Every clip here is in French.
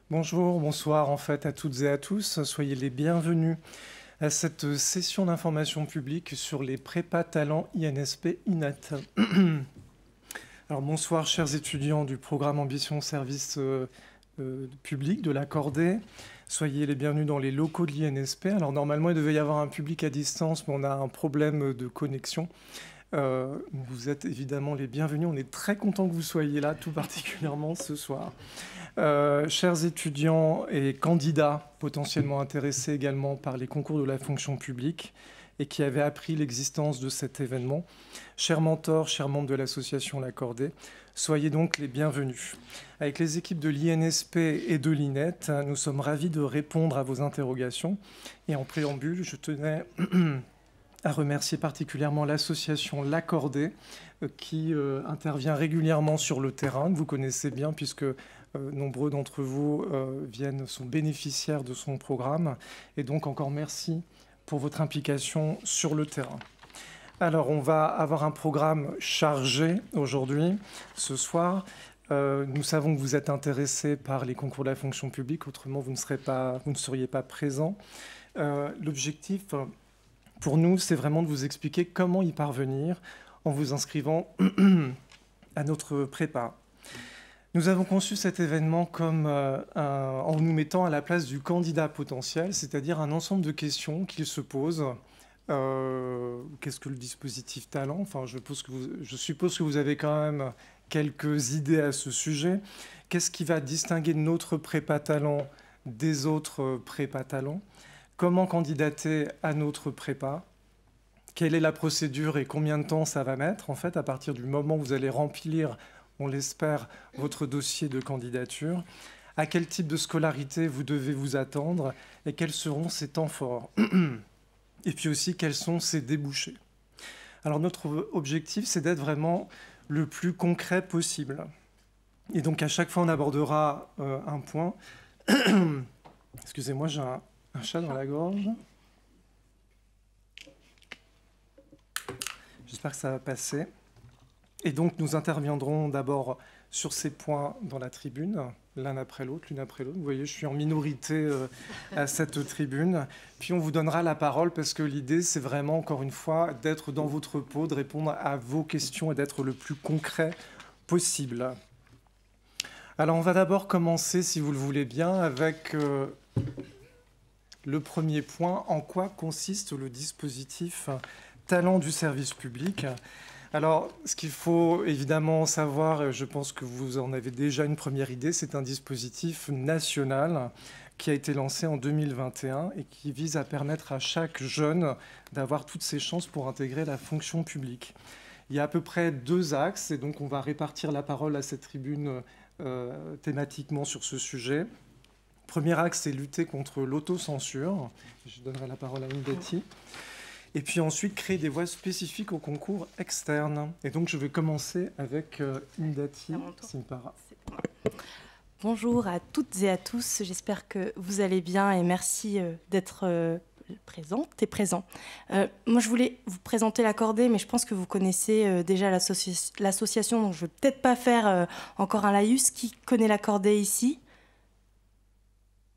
Bonjour, bonsoir en fait à toutes et à tous. Soyez les bienvenus à cette session d'information publique sur les prépas talents INSP INAT. Alors bonsoir chers étudiants du programme Ambition Service public de la Cordée. Soyez les bienvenus dans les locaux de l'INSP. Alors normalement il devait y avoir un public à distance, mais on a un problème de connexion. Vous êtes évidemment les bienvenus. On est très content que vous soyez là, tout particulièrement ce soir. Chers étudiants et candidats potentiellement intéressés également par les concours de la fonction publique et qui avaient appris l'existence de cet événement, chers mentors, chers membres de l'association L'Accordé, soyez donc les bienvenus. Avec les équipes de l'INSP et de l'INET, nous sommes ravis de répondre à vos interrogations. Et en préambule, je tenais à remercier particulièrement l'association L'Accordé qui intervient régulièrement sur le terrain, que vous connaissez bien puisque nombreux d'entre vous sont bénéficiaires de son programme. Et donc encore merci pour votre implication sur le terrain. Alors on va avoir un programme chargé aujourd'hui, ce soir. Nous savons que vous êtes intéressés par les concours de la fonction publique, autrement vous ne seriez pas présents. L'objectif pour nous, c'est vraiment de vous expliquer comment y parvenir en vous inscrivant à notre prépa. Nous avons conçu cet événement comme en nous mettant à la place du candidat potentiel, c'est-à-dire un ensemble de questions qu'il se pose. Qu'est-ce que le dispositif talent? Enfin, je suppose que vous avez quand même quelques idées à ce sujet. Qu'est-ce qui va distinguer notre prépa talent des autres prépa talent? Comment candidater à notre prépa? Quelle est la procédure et combien de temps ça va mettre? En fait, à partir du moment où vous allez remplir, on l'espère, votre dossier de candidature, à quel type de scolarité vous devez vous attendre et quels seront ces temps forts. Et puis aussi, quels sont ces débouchés. Alors notre objectif, c'est d'être vraiment le plus concret possible. Et donc à chaque fois, on abordera un point. Excusez-moi, j'ai un chat dans la gorge. J'espère que ça va passer. Et donc, nous interviendrons d'abord sur ces points dans la tribune, l'un après l'autre, l'une après l'autre. Vous voyez, je suis en minorité à cette tribune. Puis, on vous donnera la parole parce que l'idée, c'est vraiment, encore une fois, d'être dans votre peau, de répondre à vos questions et d'être le plus concret possible. Alors, on va d'abord commencer, si vous le voulez bien, avec le premier point. En quoi consiste le dispositif Talent du service public? Alors, ce qu'il faut évidemment savoir, je pense que vous en avez déjà une première idée, c'est un dispositif national qui a été lancé en 2021 et qui vise à permettre à chaque jeune d'avoir toutes ses chances pour intégrer la fonction publique. Il y a à peu près 2 axes, et donc on va répartir la parole à cette tribune thématiquement sur ce sujet. Premier axe, c'est lutter contre l'autocensure. Je donnerai la parole à Indati. Et puis ensuite, créer des voies spécifiques au concours externe. Et donc, je vais commencer avec Indati Simpara. Bonjour à toutes et à tous. J'espère que vous allez bien et merci d'être présente et présent. Moi, je voulais vous présenter l'Accordé, mais je pense que vous connaissez déjà l'association, donc je ne vais peut-être pas faire encore un laïus. Qui connaît l'Accordé ici?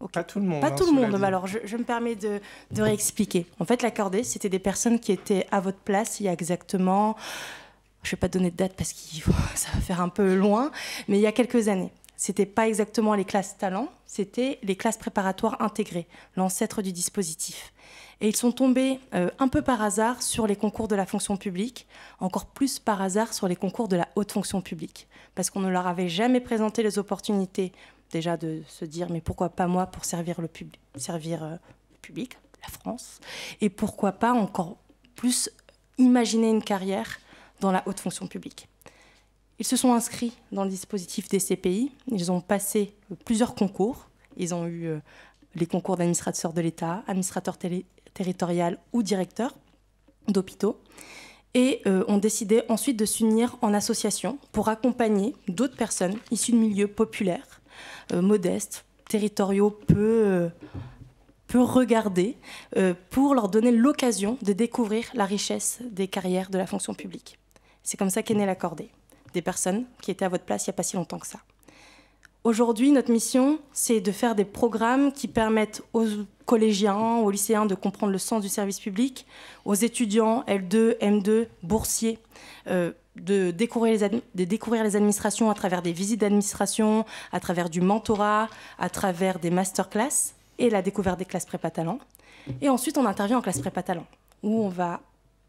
Okay. Pas tout le monde. Pas tout le monde. Alors, je me permets de réexpliquer. En fait, l'Accordé, c'était des personnes qui étaient à votre place il y a exactement... Je ne vais pas donner de date parce que ça va faire un peu loin, mais il y a quelques années. Ce n'était pas exactement les classes talents, c'était les classes préparatoires intégrées, l'ancêtre du dispositif. Et ils sont tombés un peu par hasard sur les concours de la fonction publique, encore plus par hasard sur les concours de la haute fonction publique, parce qu'on ne leur avait jamais présenté les opportunités déjà de se dire mais pourquoi pas moi pour servir le public, la France, et pourquoi pas encore plus imaginer une carrière dans la haute fonction publique. Ils se sont inscrits dans le dispositif des CPI, ils ont passé plusieurs concours, ils ont eu les concours d'administrateur de l'État, administrateur territorial ou directeur d'hôpitaux, et ont décidé ensuite de s'unir en association pour accompagner d'autres personnes issues de milieux populaires, modestes, territoriaux, peu regardés, pour leur donner l'occasion de découvrir la richesse des carrières de la fonction publique. C'est comme ça qu'est né l'Accordé. Des personnes qui étaient à votre place il n'y a pas si longtemps que ça. Aujourd'hui, notre mission, c'est de faire des programmes qui permettent aux collégiens, aux lycéens de comprendre le sens du service public, aux étudiants L2, M2, boursiers, de découvrir les administrations à travers des visites d'administration, à travers du mentorat, à travers des masterclass et la découverte des classes prépa talent. Et ensuite, on intervient en classe prépa talent, où on va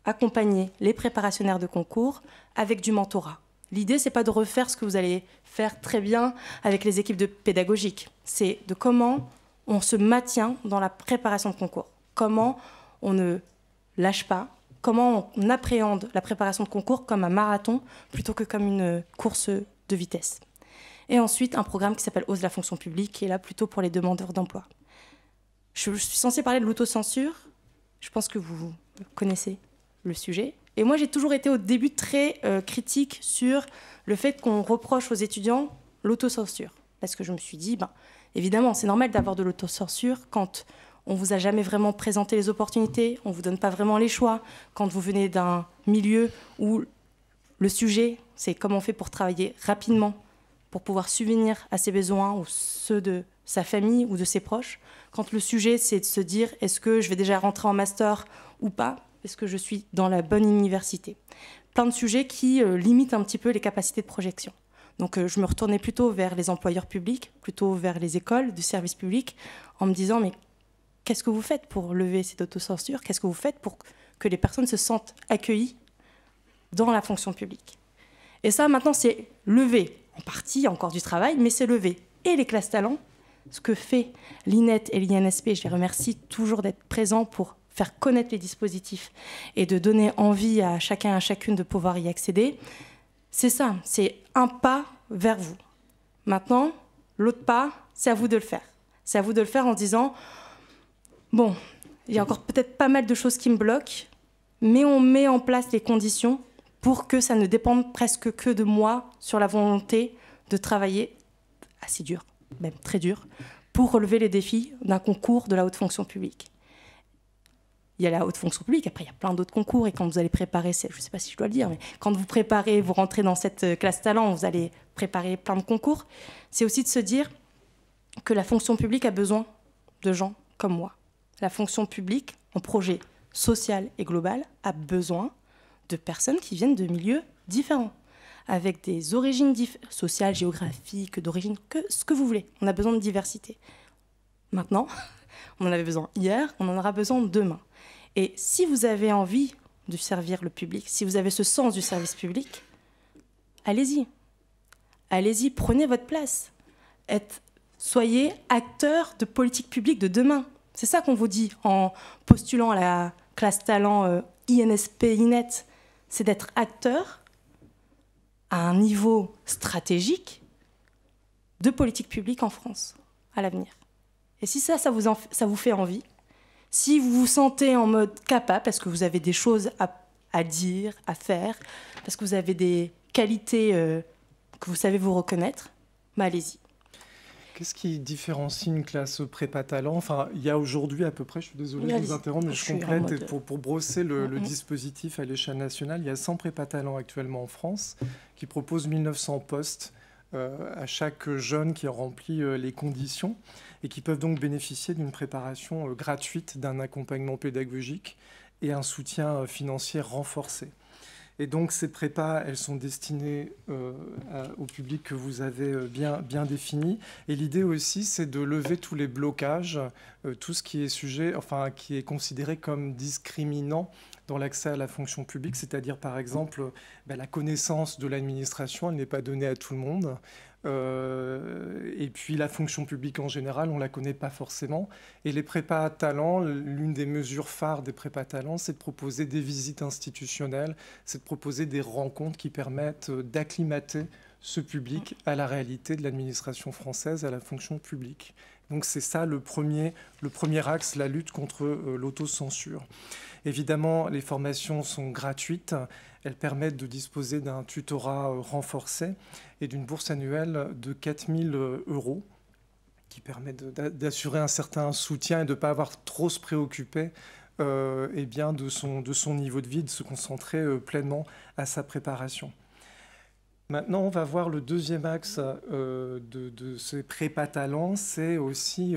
accompagner les préparationnaires de concours avec du mentorat. L'idée, c'est pas de refaire ce que vous allez faire très bien avec les équipes de pédagogiques. C'est de comment on se maintient dans la préparation de concours. Comment on ne lâche pas. Comment on appréhende la préparation de concours comme un marathon plutôt que comme une course de vitesse. Et ensuite, un programme qui s'appelle Ose la fonction publique, qui est là plutôt pour les demandeurs d'emploi. Je suis censée parler de l'autocensure. Je pense que vous connaissez le sujet. Et moi, j'ai toujours été au début très critique sur le fait qu'on reproche aux étudiants l'autocensure. Parce que je me suis dit, évidemment, c'est normal d'avoir de l'autocensure quand on ne vous a jamais vraiment présenté les opportunités, on ne vous donne pas vraiment les choix, quand vous venez d'un milieu où le sujet, c'est comment on fait pour travailler rapidement, pour pouvoir subvenir à ses besoins ou ceux de sa famille ou de ses proches. Quand le sujet, c'est de se dire, est-ce que je vais déjà rentrer en master ou pas ? Est-ce que je suis dans la bonne université ? Plein de sujets qui limitent un petit peu les capacités de projection. Donc je me retournais plutôt vers les employeurs publics, plutôt vers les écoles du service public, en me disant, mais qu'est-ce que vous faites pour lever cette autocensure ? Qu'est-ce que vous faites pour que les personnes se sentent accueillies dans la fonction publique ? Et ça, maintenant, c'est lever. En partie, encore du travail, mais c'est lever. Et les classes talents, ce que fait l'INET et l'INSP, je les remercie toujours d'être présents pour faire connaître les dispositifs et de donner envie à chacun et à chacune de pouvoir y accéder, c'est ça, c'est un pas vers vous. Maintenant, l'autre pas, c'est à vous de le faire. C'est à vous de le faire en disant, bon, il y a encore peut-être pas mal de choses qui me bloquent, mais on met en place les conditions pour que ça ne dépende presque que de moi sur la volonté de travailler assez dur, même très dur, pour relever les défis d'un concours de la haute fonction publique. Il y a la haute fonction publique, après il y a plein d'autres concours, et quand vous allez préparer, je ne sais pas si je dois le dire, mais quand vous préparez, vous rentrez dans cette classe talent, vous allez préparer plein de concours, c'est aussi de se dire que la fonction publique a besoin de gens comme moi. La fonction publique, en projet social et global, a besoin de personnes qui viennent de milieux différents, avec des origines sociales, géographiques, d'origine, ce que vous voulez. On a besoin de diversité. Maintenant, on en avait besoin hier, on en aura besoin demain. Et si vous avez envie de servir le public, si vous avez ce sens du service public, allez-y. Allez-y, prenez votre place. Soyez acteurs de politique publique de demain. C'est ça qu'on vous dit en postulant à la classe talent INSP, INET. C'est d'être acteur à un niveau stratégique de politique publique en France à l'avenir. Et si ça vous fait envie, si vous vous sentez en mode capable, parce que vous avez des choses à dire, à faire, parce que vous avez des qualités que vous savez vous reconnaître, allez-y. Qu'est-ce qui différencie une classe prépa talent ? Enfin, il y a aujourd'hui à peu près, je suis désolé de vous interrompre, mais je complète, pour brosser le dispositif à l'échelle nationale, il y a 100 prépa talents actuellement en France qui proposent 1900 postes à chaque jeune qui remplit les conditions et qui peuvent donc bénéficier d'une préparation gratuite, d'un accompagnement pédagogique et un soutien financier renforcé. Et donc ces prépas, elles sont destinées au public que vous avez bien défini. Et l'idée aussi, c'est de lever tous les blocages, tout ce qui est qui est considéré comme discriminant dans l'accès à la fonction publique, c'est-à-dire par exemple la connaissance de l'administration, elle n'est pas donnée à tout le monde. Et puis la fonction publique en général, on ne la connaît pas forcément. Et les prépas talents, l'une des mesures phares des prépas talents, c'est de proposer des visites institutionnelles, c'est de proposer des rencontres qui permettent d'acclimater ce public à la réalité de l'administration française, à la fonction publique. Donc c'est ça le premier axe, la lutte contre l'autocensure. Évidemment, les formations sont gratuites. Elles permettent de disposer d'un tutorat renforcé et d'une bourse annuelle de 4 000 € qui permet d'assurer un certain soutien et de ne pas avoir trop se préoccuper de son niveau de vie, de se concentrer pleinement à sa préparation. Maintenant, on va voir le deuxième axe de ces prépa talents, c'est aussi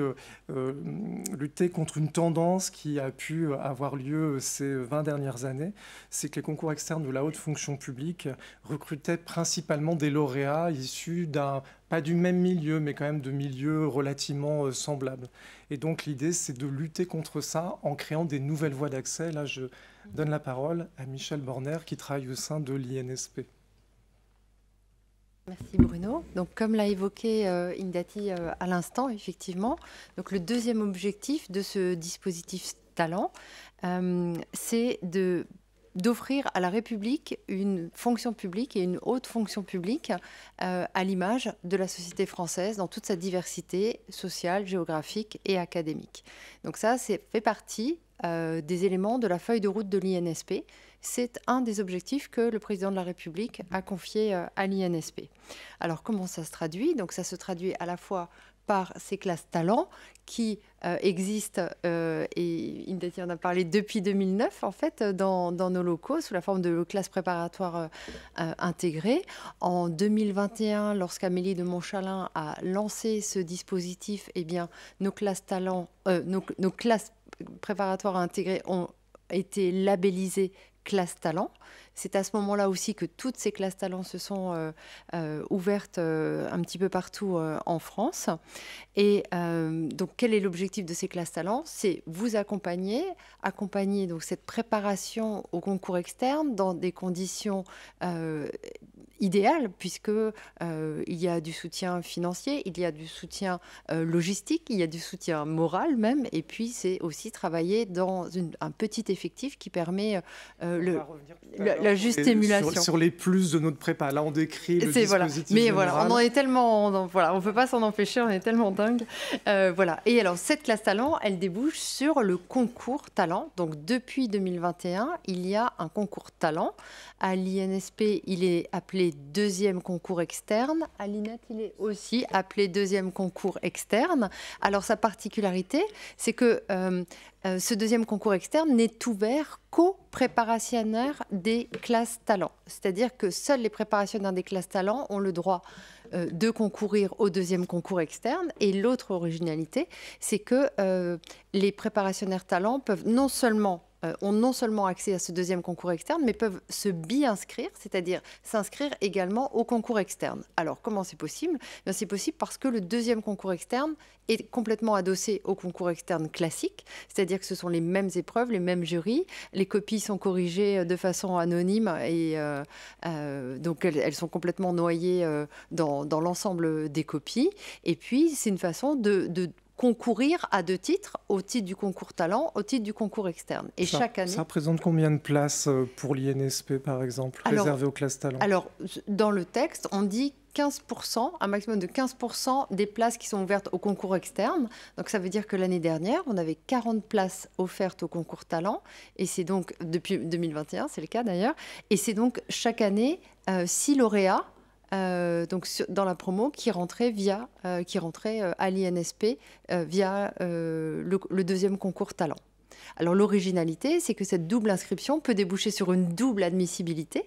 lutter contre une tendance qui a pu avoir lieu ces 20 dernières années. C'est que les concours externes de la haute fonction publique recrutaient principalement des lauréats issus pas du même milieu, mais quand même de milieux relativement semblables. Et donc l'idée, c'est de lutter contre ça en créant des nouvelles voies d'accès. Là, je donne la parole à Michel Borner, qui travaille au sein de l'INSP. Merci Bruno. Donc, comme l'a évoqué Indati à l'instant, effectivement, donc le deuxième objectif de ce dispositif talent, c'est d'offrir à la République une fonction publique et une haute fonction publique à l'image de la société française dans toute sa diversité sociale, géographique et académique. Donc ça, fait partie des éléments de la feuille de route de l'INSP. C'est un des objectifs que le président de la République a confié à l'INSP. Alors, comment ça se traduit? Donc, ça se traduit à la fois par ces classes talents qui existent, et Indati en a parlé depuis 2009, en fait, dans nos locaux, sous la forme de classes préparatoires intégrées. En 2021, lorsqu'Amélie de Montchalin a lancé ce dispositif, eh bien, nos classes talents, nos classes préparatoires intégrées ont été labellisées classe talent. C'est à ce moment-là aussi que toutes ces classes talents se sont ouvertes un petit peu partout en France. Et donc, quel est l'objectif de ces classes talents? C'est vous accompagner donc cette préparation au concours externe dans des conditions idéal, puisque il y a du soutien financier, il y a du soutien logistique, il y a du soutien moral même, et puis c'est aussi travailler dans un petit effectif qui permet la juste émulation. Sur les plus de notre prépa, là on décrit le dispositif voilà. Mais général. voilà, on en est tellement, on peut pas s'en empêcher, on est tellement dingue. Voilà. Et alors cette classe talent, elle débouche sur le concours talent. Donc depuis 2021, il y a un concours talent. À l'INSP, il est appelé deuxième concours externe. À l'INET, il est aussi appelé deuxième concours externe. Alors sa particularité, c'est que ce deuxième concours externe n'est ouvert qu'aux préparationnaires des classes talents. C'est-à-dire que seuls les préparationnaires des classes talents ont le droit de concourir au deuxième concours externe. Et l'autre originalité, c'est que les préparationnaires talents peuvent ont non seulement accès à ce deuxième concours externe, mais peuvent se bi-inscrire, c'est-à-dire s'inscrire également au concours externe. Alors, comment c'est possible? C'est possible parce que le deuxième concours externe est complètement adossé au concours externe classique, c'est-à-dire que ce sont les mêmes épreuves, les mêmes jurys, les copies sont corrigées de façon anonyme et donc elles sont complètement noyées dans l'ensemble des copies. Et puis, c'est une façon de concourir à deux titres, au titre du concours talent, au titre du concours externe. Et chaque année... Ça représente combien de places pour l'INSP, par exemple, réservées aux classes talent? Alors, dans le texte, on dit 15%, un maximum de 15% des places qui sont ouvertes au concours externe. Donc, ça veut dire que l'année dernière, on avait 40 places offertes au concours talent. Et c'est donc, depuis 2021, c'est le cas d'ailleurs. Et c'est donc, chaque année, 6 lauréats donc dans la promo qui rentrait à l'INSP via le deuxième concours talent. Alors l'originalité, c'est que cette double inscription peut déboucher sur une double admissibilité.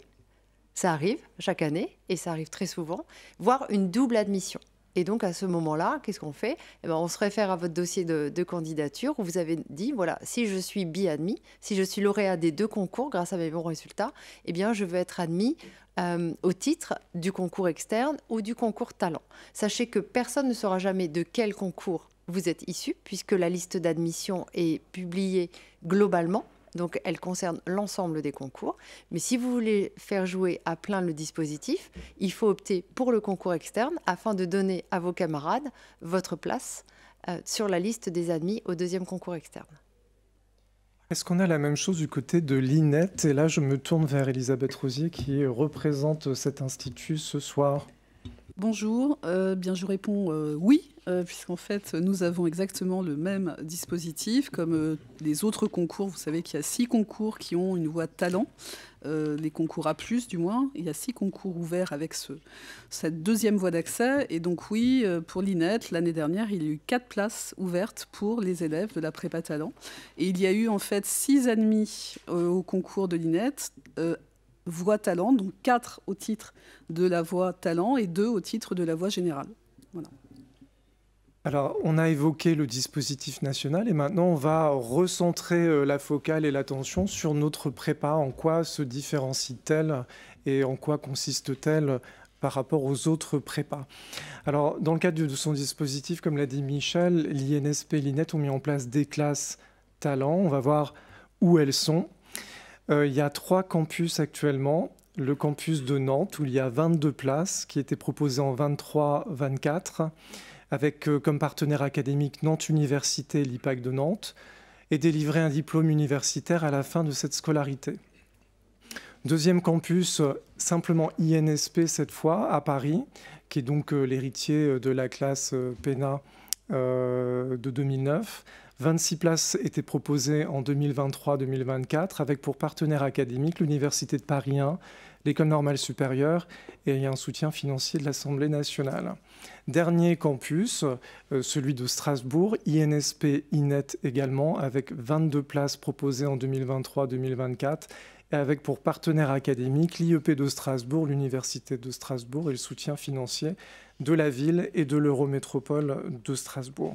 Ça arrive chaque année et ça arrive très souvent, voire une double admission. Et donc, à ce moment-là, qu'est-ce qu'on fait? On se réfère à votre dossier de candidature où vous avez dit, voilà, si je suis bi-admis, si je suis lauréat des deux concours grâce à mes bons résultats, eh bien, je veux être admis au titre du concours externe ou du concours talent. Sachez que personne ne saura jamais de quel concours vous êtes issu, puisque la liste d'admission est publiée globalement. Donc, elle concerne l'ensemble des concours. Mais si vous voulez faire jouer à plein le dispositif, il faut opter pour le concours externe afin de donner à vos camarades votre place sur la liste des admis au deuxième concours externe. Est-ce qu'on a la même chose du côté de l'INET? Et là, je me tourne vers Elisabeth Rosier qui représente cet institut ce soir. Bonjour, bien je réponds oui, puisqu'en fait nous avons exactement le même dispositif comme les autres concours. Vous savez qu'il y a 6 concours qui ont une voie talent, les concours A+, du moins. Il y a 6 concours ouverts avec cette deuxième voie d'accès. Et donc oui, pour l'INET, l'année dernière, il y a eu 4 places ouvertes pour les élèves de la prépa talent. Et il y a eu en fait 6 admis au concours de l'INET, voie talent, donc 4 au titre de la voie talent et 2 au titre de la voie générale. Voilà. Alors, on a évoqué le dispositif national et maintenant, on va recentrer la focale et l'attention sur notre prépa. En quoi se différencie-t-elle et en quoi consiste-t-elle par rapport aux autres prépas? Alors, dans le cadre de son dispositif, comme l'a dit Michel, l'INSP et l'INET ont mis en place des classes talents. On va voir où elles sont. Il y a 3 campus actuellement. Le campus de Nantes, où il y a 22 places, qui étaient proposées en 23-24, avec comme partenaire académique Nantes Université et l'IPAC de Nantes, et délivrer un diplôme universitaire à la fin de cette scolarité. Deuxième campus, simplement INSP cette fois, à Paris, qui est donc l'héritier de la classe PENA de 2009. 26 places étaient proposées en 2023-2024, avec pour partenaire académique l'Université de Paris 1, l'École normale supérieure et un soutien financier de l'Assemblée nationale. Dernier campus, celui de Strasbourg, INSP, INET également, avec 22 places proposées en 2023-2024 et avec pour partenaire académique l'IEP de Strasbourg, l'Université de Strasbourg et le soutien financier de la ville et de l'Eurométropole de Strasbourg.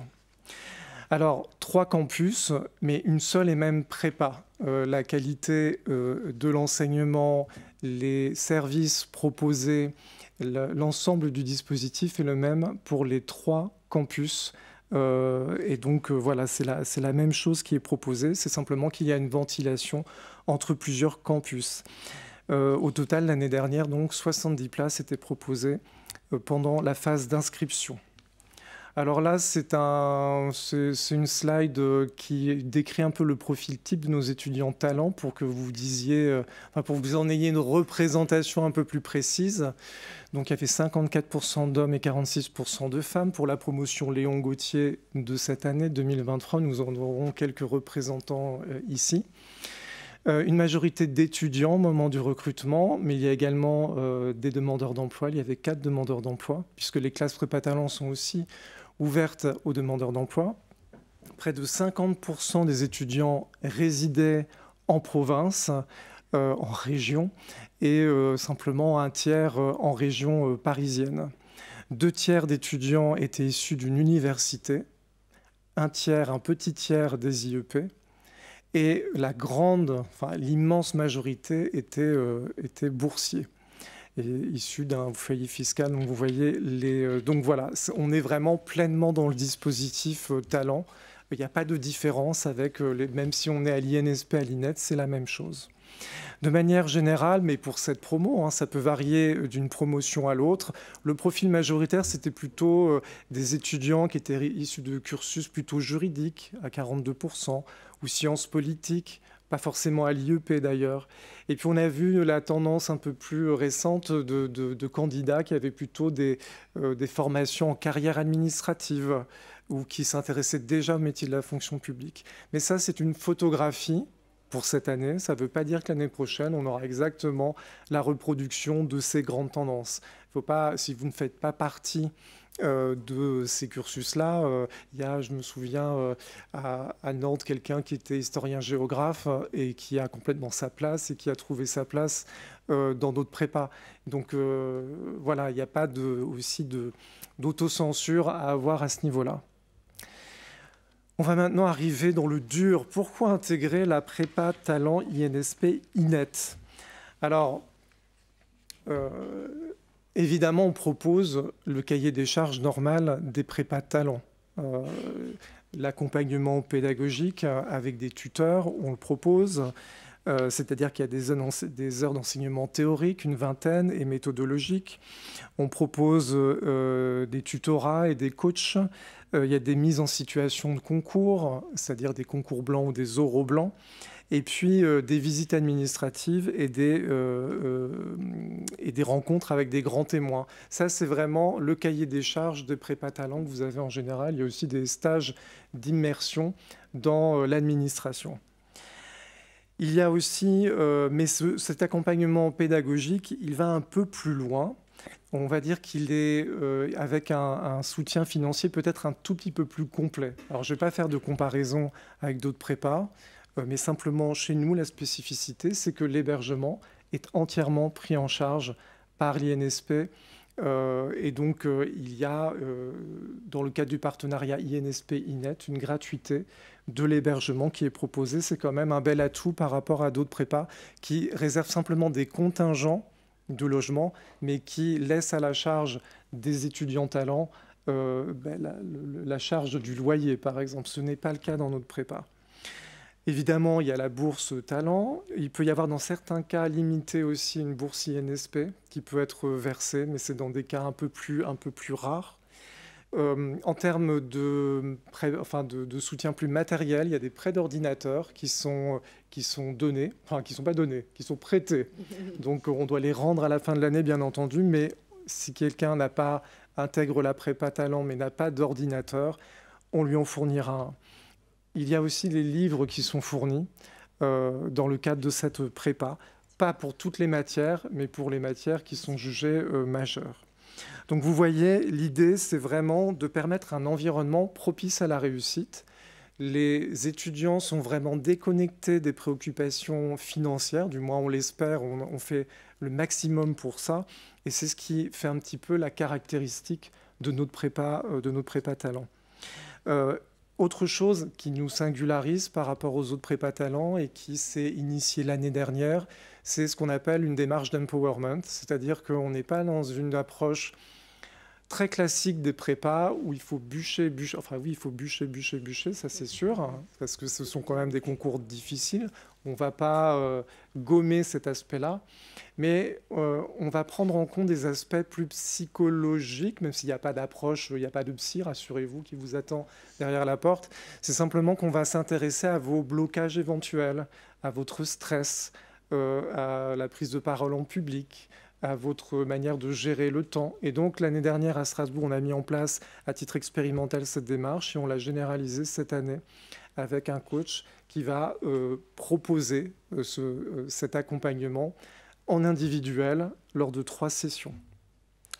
Alors, 3 campus, mais une seule et même prépa. La qualité de l'enseignement, les services proposés, l'ensemble du dispositif est le même pour les 3 campus. Et donc, voilà, c'est la même chose qui est proposée. C'est simplement qu'il y a une ventilation entre plusieurs campus. Au total, l'année dernière, donc, 70 places étaient proposées pendant la phase d'inscription. Alors là, c'est une slide qui décrit un peu le profil type de nos étudiants talents pour que vous disiez, pour que vous en ayez une représentation un peu plus précise. Donc il y avait 54% d'hommes et 46% de femmes. Pour la promotion Léon Gauthier de cette année 2023, nous en aurons quelques représentants ici. Une majorité d'étudiants au moment du recrutement, mais il y a également des demandeurs d'emploi. Il y avait 4 demandeurs d'emploi, puisque les classes prépa talents sont aussi ouvertes aux demandeurs d'emploi. Près de 50% des étudiants résidaient en province, en région, et simplement un tiers en région parisienne. 2 tiers d'étudiants étaient issus d'une université, un petit tiers des IEP, et l'immense majorité était boursiers et issus d'un foyer fiscal. Donc vous voyez, donc voilà, on est vraiment pleinement dans le dispositif talent. Il n'y a pas de différence avec, même si on est à l'INSP, à l'INET, c'est la même chose. De manière générale, mais pour cette promo, ça peut varier d'une promotion à l'autre. Le profil majoritaire, c'était plutôt des étudiants qui étaient issus de cursus plutôt juridiques, à 42%, ou sciences politiques, pas forcément à l'IEP d'ailleurs. Et puis on a vu la tendance un peu plus récente de candidats qui avaient plutôt des formations en carrière administrative ou qui s'intéressaient déjà au métier de la fonction publique. Mais ça, c'est une photographie pour cette année. Ça ne veut pas dire que l'année prochaine, on aura exactement la reproduction de ces grandes tendances. Il faut pas, si vous ne faites pas partie de ces cursus-là, il y a, je me souviens, à Nantes, quelqu'un qui était historien-géographe et qui a complètement sa place et qui a trouvé sa place dans d'autres prépas. Donc voilà, il n'y a pas aussi d'autocensure à avoir à ce niveau-là. On va maintenant arriver dans le dur. Pourquoi intégrer la prépa talent INSP INET? Alors, évidemment, on propose le cahier des charges normal des prépas talent. L'accompagnement pédagogique avec des tuteurs, on le propose. C'est-à-dire qu'il y a des heures d'enseignement théorique, une vingtaine, et méthodologique. On propose des tutorats et des coachs. Il y a des mises en situation de concours, c'est-à-dire des concours blancs ou des oraux blancs. Et puis des visites administratives et des rencontres avec des grands témoins. Ça, c'est vraiment le cahier des charges de prépa talent que vous avez en général. Il y a aussi des stages d'immersion dans l'administration. Il y a aussi, mais cet accompagnement pédagogique, il va un peu plus loin. On va dire qu'il est avec un soutien financier peut-être un tout petit peu plus complet. Alors, je ne vais pas faire de comparaison avec d'autres prépas, mais simplement chez nous, la spécificité, c'est que l'hébergement est entièrement pris en charge par l'INSP. Et donc, il y a, dans le cadre du partenariat INSP-INET, une gratuité de l'hébergement qui est proposée. C'est quand même un bel atout par rapport à d'autres prépas qui réservent simplement des contingents de logement, mais qui laissent à la charge des étudiants talents la charge du loyer, par exemple. Ce n'est pas le cas dans notre prépa. Évidemment, il y a la bourse talent. Il peut y avoir dans certains cas limités aussi une bourse INSP qui peut être versée, mais c'est dans des cas un peu plus rares. En termes de soutien plus matériel, il y a des prêts d'ordinateurs qui sont donnés, enfin qui ne sont pas donnés, qui sont prêtés. Donc on doit les rendre à la fin de l'année, bien entendu, mais si quelqu'un intègre la prépa talent mais n'a pas d'ordinateur, on lui en fournira un. Il y a aussi les livres qui sont fournis dans le cadre de cette prépa, pas pour toutes les matières, mais pour les matières qui sont jugées majeures. Donc vous voyez, l'idée, c'est vraiment de permettre un environnement propice à la réussite. Les étudiants sont vraiment déconnectés des préoccupations financières, du moins on l'espère, on fait le maximum pour ça, et c'est ce qui fait un petit peu la caractéristique de notre prépa talent. Autre chose qui nous singularise par rapport aux autres prépa talents et qui s'est initié l'année dernière, c'est ce qu'on appelle une démarche d'empowerment, c'est-à-dire qu'on n'est pas dans une approche très classique des prépas où il faut bûcher, enfin oui, il faut bûcher, ça c'est sûr, hein, parce que ce sont quand même des concours difficiles. On ne va pas gommer cet aspect-là, mais on va prendre en compte des aspects plus psychologiques, même s'il n'y a pas d'approche, il n'y a pas de psy, rassurez-vous, qui vous attend derrière la porte. C'est simplement qu'on va s'intéresser à vos blocages éventuels, à votre stress, à la prise de parole en public, à votre manière de gérer le temps. Et donc, l'année dernière, à Strasbourg, on a mis en place, à titre expérimental, cette démarche et on l'a généralisée cette année avec un coach qui va proposer cet accompagnement en individuel lors de 3 sessions.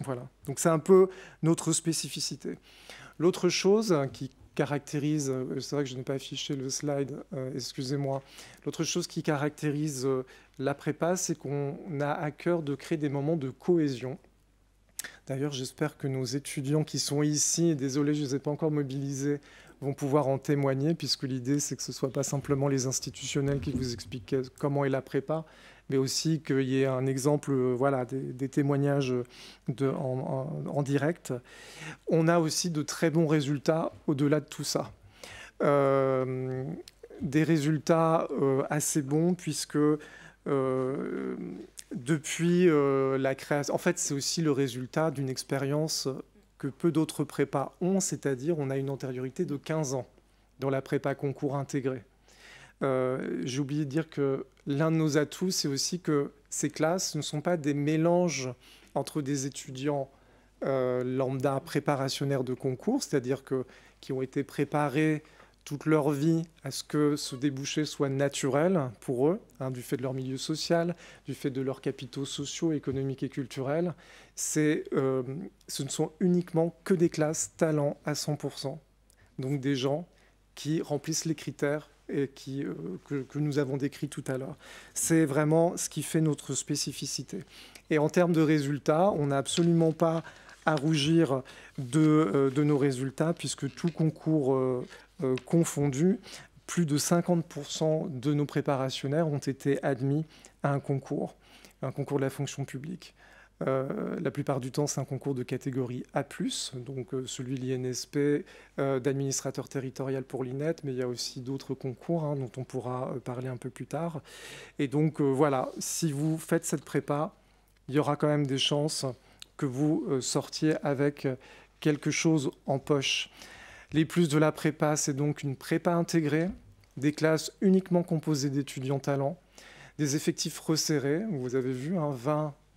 Voilà. Donc, c'est un peu notre spécificité. L'autre chose qui caractérise, c'est vrai que je n'ai pas affiché le slide, excusez-moi. L'autre chose qui caractérise la prépa, c'est qu'on a à cœur de créer des moments de cohésion. D'ailleurs, j'espère que nos étudiants qui sont ici, et désolé, je ne les ai pas encore mobilisés, vont pouvoir en témoigner, puisque l'idée, c'est que ce ne soit pas simplement les institutionnels qui vous expliquent comment est la prépa, mais aussi qu'il y ait un exemple, voilà, des témoignages en direct. On a aussi de très bons résultats au-delà de tout ça. Des résultats assez bons, puisque depuis la création... En fait, c'est aussi le résultat d'une expérience que peu d'autres prépas ont, c'est-à-dire on a une antériorité de 15 ans dans la prépa concours intégrée. J'ai oublié de dire que l'un de nos atouts, c'est aussi que ces classes ne sont pas des mélanges entre des étudiants lambda préparationnaires de concours, c'est-à-dire qui ont été préparés toute leur vie à ce que ce débouché soit naturel pour eux, hein, du fait de leur milieu social, du fait de leurs capitaux sociaux, économiques et culturels. Ce ne sont uniquement que des classes talents à 100%. Donc des gens qui remplissent les critères et que nous avons décrits tout à l'heure. C'est vraiment ce qui fait notre spécificité. Et en termes de résultats, on n'a absolument pas à rougir de nos résultats, puisque tout concours confondu, plus de 50% de nos préparationnaires ont été admis à un concours de la fonction publique. La plupart du temps, c'est un concours de catégorie A+, donc celui de l'INSP, d'administrateur territorial pour l'INET, mais il y a aussi d'autres concours hein, dont on pourra parler un peu plus tard. Et donc voilà, si vous faites cette prépa, il y aura quand même des chances que vous sortiez avec quelque chose en poche. Les plus de la prépa, c'est donc une prépa intégrée, des classes uniquement composées d'étudiants talents, des effectifs resserrés, vous avez vu, hein,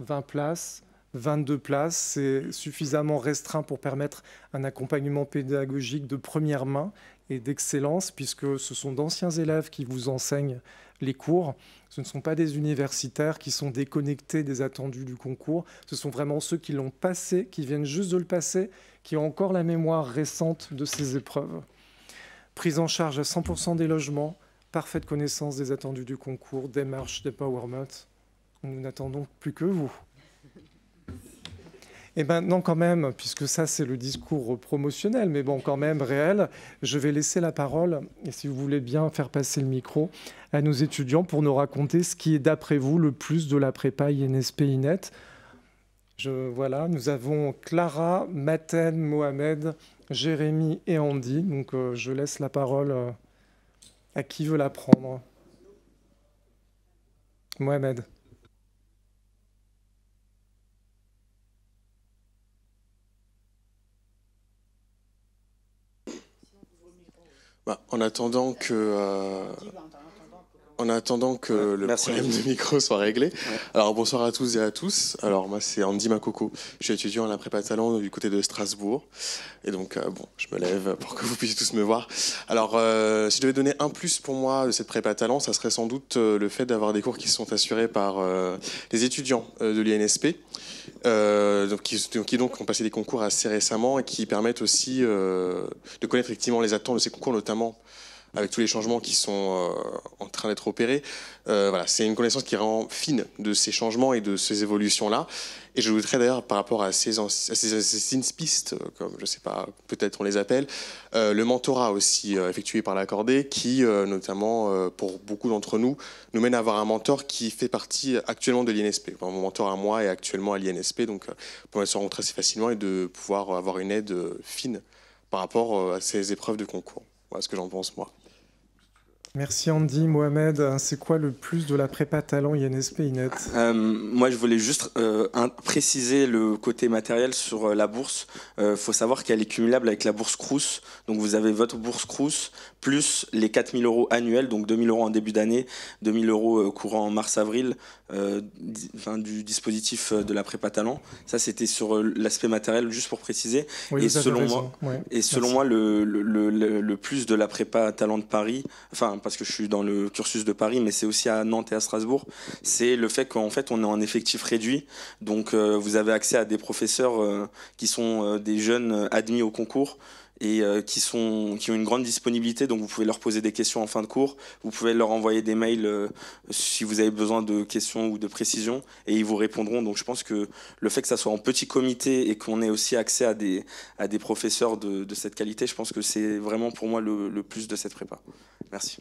20 places, 22 places, c'est suffisamment restreint pour permettre un accompagnement pédagogique de première main et d'excellence, puisque ce sont d'anciens élèves qui vous enseignent les cours. Ce ne sont pas des universitaires qui sont déconnectés des attendus du concours. Ce sont vraiment ceux qui l'ont passé, qui viennent juste de le passer, qui ont encore la mémoire récente de ces épreuves. Prise en charge à 100% des logements, parfaite connaissance des attendus du concours, démarche d'empowerment. Nous n'attendons plus que vous. Et maintenant, quand même, puisque ça, c'est le discours promotionnel, mais bon, quand même réel, je vais laisser la parole, et si vous voulez bien faire passer le micro, à nos étudiants pour nous raconter ce qui est, d'après vous, le plus de la prépa INSP-INET. Voilà, nous avons Clara, Maten, Mohamed, Jérémy et Andy. Donc, je laisse la parole à qui veut la prendre. Mohamed. En attendant que le problème de micro soit réglé. Ouais. Alors bonsoir à tous et à tous. Alors moi c'est Andy Makoko. Je suis étudiant à la prépa talent du côté de Strasbourg. Et donc bon, je me lève pour que vous puissiez tous me voir. Alors si je devais donner un plus pour moi de cette prépa talent, ça serait sans doute le fait d'avoir des cours qui sont assurés par les étudiants de l'INSP. Qui donc ont passé des concours assez récemment et qui permettent aussi de connaître effectivement les attentes de ces concours, notamment avec tous les changements qui sont en train d'être opérés. Voilà, c'est une connaissance qui rend fine de ces changements et de ces évolutions-là. Et je voudrais d'ailleurs, par rapport à ces INSPistes, comme je ne sais pas, peut-être on les appelle, le mentorat aussi effectué par l'accordé, qui notamment pour beaucoup d'entre nous, nous mène à avoir un mentor qui fait partie actuellement de l'INSP. Enfin, mon mentor à moi est actuellement à l'INSP, donc pour se rencontrer assez facilement et de pouvoir avoir une aide fine par rapport à ces épreuves de concours. Voilà ce que j'en pense moi. Merci Andy. Mohamed, c'est quoi le plus de la prépa talent INSP-INET? Moi, je voulais juste préciser le côté matériel sur la bourse. Faut savoir qu'elle est cumulable avec la bourse Crous. Donc, vous avez votre bourse Crous plus les 4 000 € annuels, donc 2 000 € en début d'année, 2 000 € courant en mars-avril du dispositif de la prépa talent. Ça, c'était sur l'aspect matériel, juste pour préciser. Oui, et selon moi, le plus de la prépa talent de Paris, enfin, parce que je suis dans le cursus de Paris, mais c'est aussi à Nantes et à Strasbourg, c'est le fait qu'en fait, on est en effectif réduit. Donc, vous avez accès à des professeurs qui sont des jeunes admis au concours et qui ont une grande disponibilité. Donc, vous pouvez leur poser des questions en fin de cours. Vous pouvez leur envoyer des mails si vous avez besoin de questions ou de précisions et ils vous répondront. Donc, je pense que le fait que ça soit en petit comité et qu'on ait aussi accès à des professeurs de cette qualité, je pense que c'est vraiment pour moi le plus de cette prépa. Merci.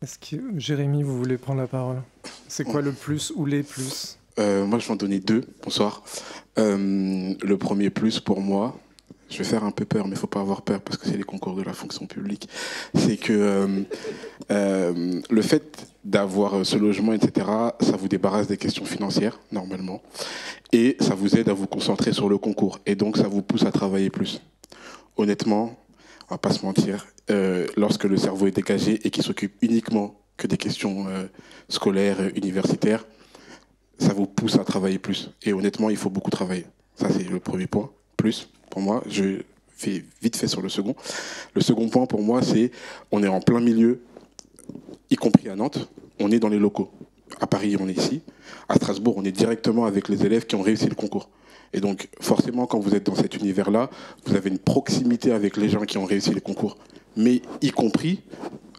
Est-ce que, Jérémy, vous voulez prendre la parole? C'est quoi le plus ou les plus? Moi, je vais en donner deux. Bonsoir. Le premier plus pour moi, je vais faire un peu peur, mais il ne faut pas avoir peur parce que c'est les concours de la fonction publique. C'est que le fait d'avoir ce logement, etc., ça vous débarrasse des questions financières, normalement. Et ça vous aide à vous concentrer sur le concours. Et donc, ça vous pousse à travailler plus. Honnêtement, on va pas se mentir, lorsque le cerveau est dégagé et qu'il s'occupe uniquement que des questions scolaires, universitaires, ça vous pousse à travailler plus. Et honnêtement, il faut beaucoup travailler. Ça, c'est le premier point. Plus, pour moi, je fais vite fait sur le second. Le second point, pour moi, c'est on est en plein milieu, y compris à Nantes, on est dans les locaux. À Paris, on est ici. À Strasbourg, on est directement avec les élèves qui ont réussi le concours. Et donc, forcément, quand vous êtes dans cet univers-là, vous avez une proximité avec les gens qui ont réussi les concours. Mais y compris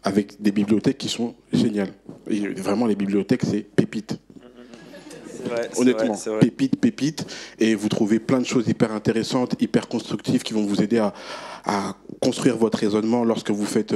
avec des bibliothèques qui sont géniales. Et vraiment, les bibliothèques, c'est pépite. Honnêtement, c'est vrai. Pépite. Et vous trouvez plein de choses hyper intéressantes, hyper constructives qui vont vous aider à construire votre raisonnement lorsque vous faites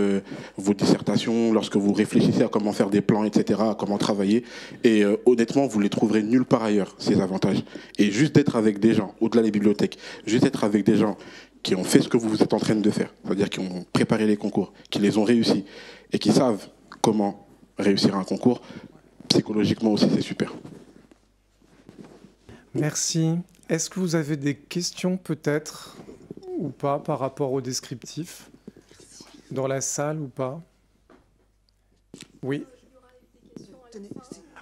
vos dissertations, lorsque vous réfléchissez à comment faire des plans, etc., à comment travailler. Et honnêtement, vous les trouverez nulle part ailleurs, ces avantages. Et juste d'être avec des gens, au-delà des bibliothèques, juste d'être avec des gens qui ont fait ce que vous êtes en train de faire, c'est-à-dire qui ont préparé les concours, qui les ont réussis et qui savent comment réussir un concours, psychologiquement aussi, c'est super. Merci. Est-ce que vous avez des questions peut-être ou pas par rapport au descriptif dans la salle ou pas? Oui.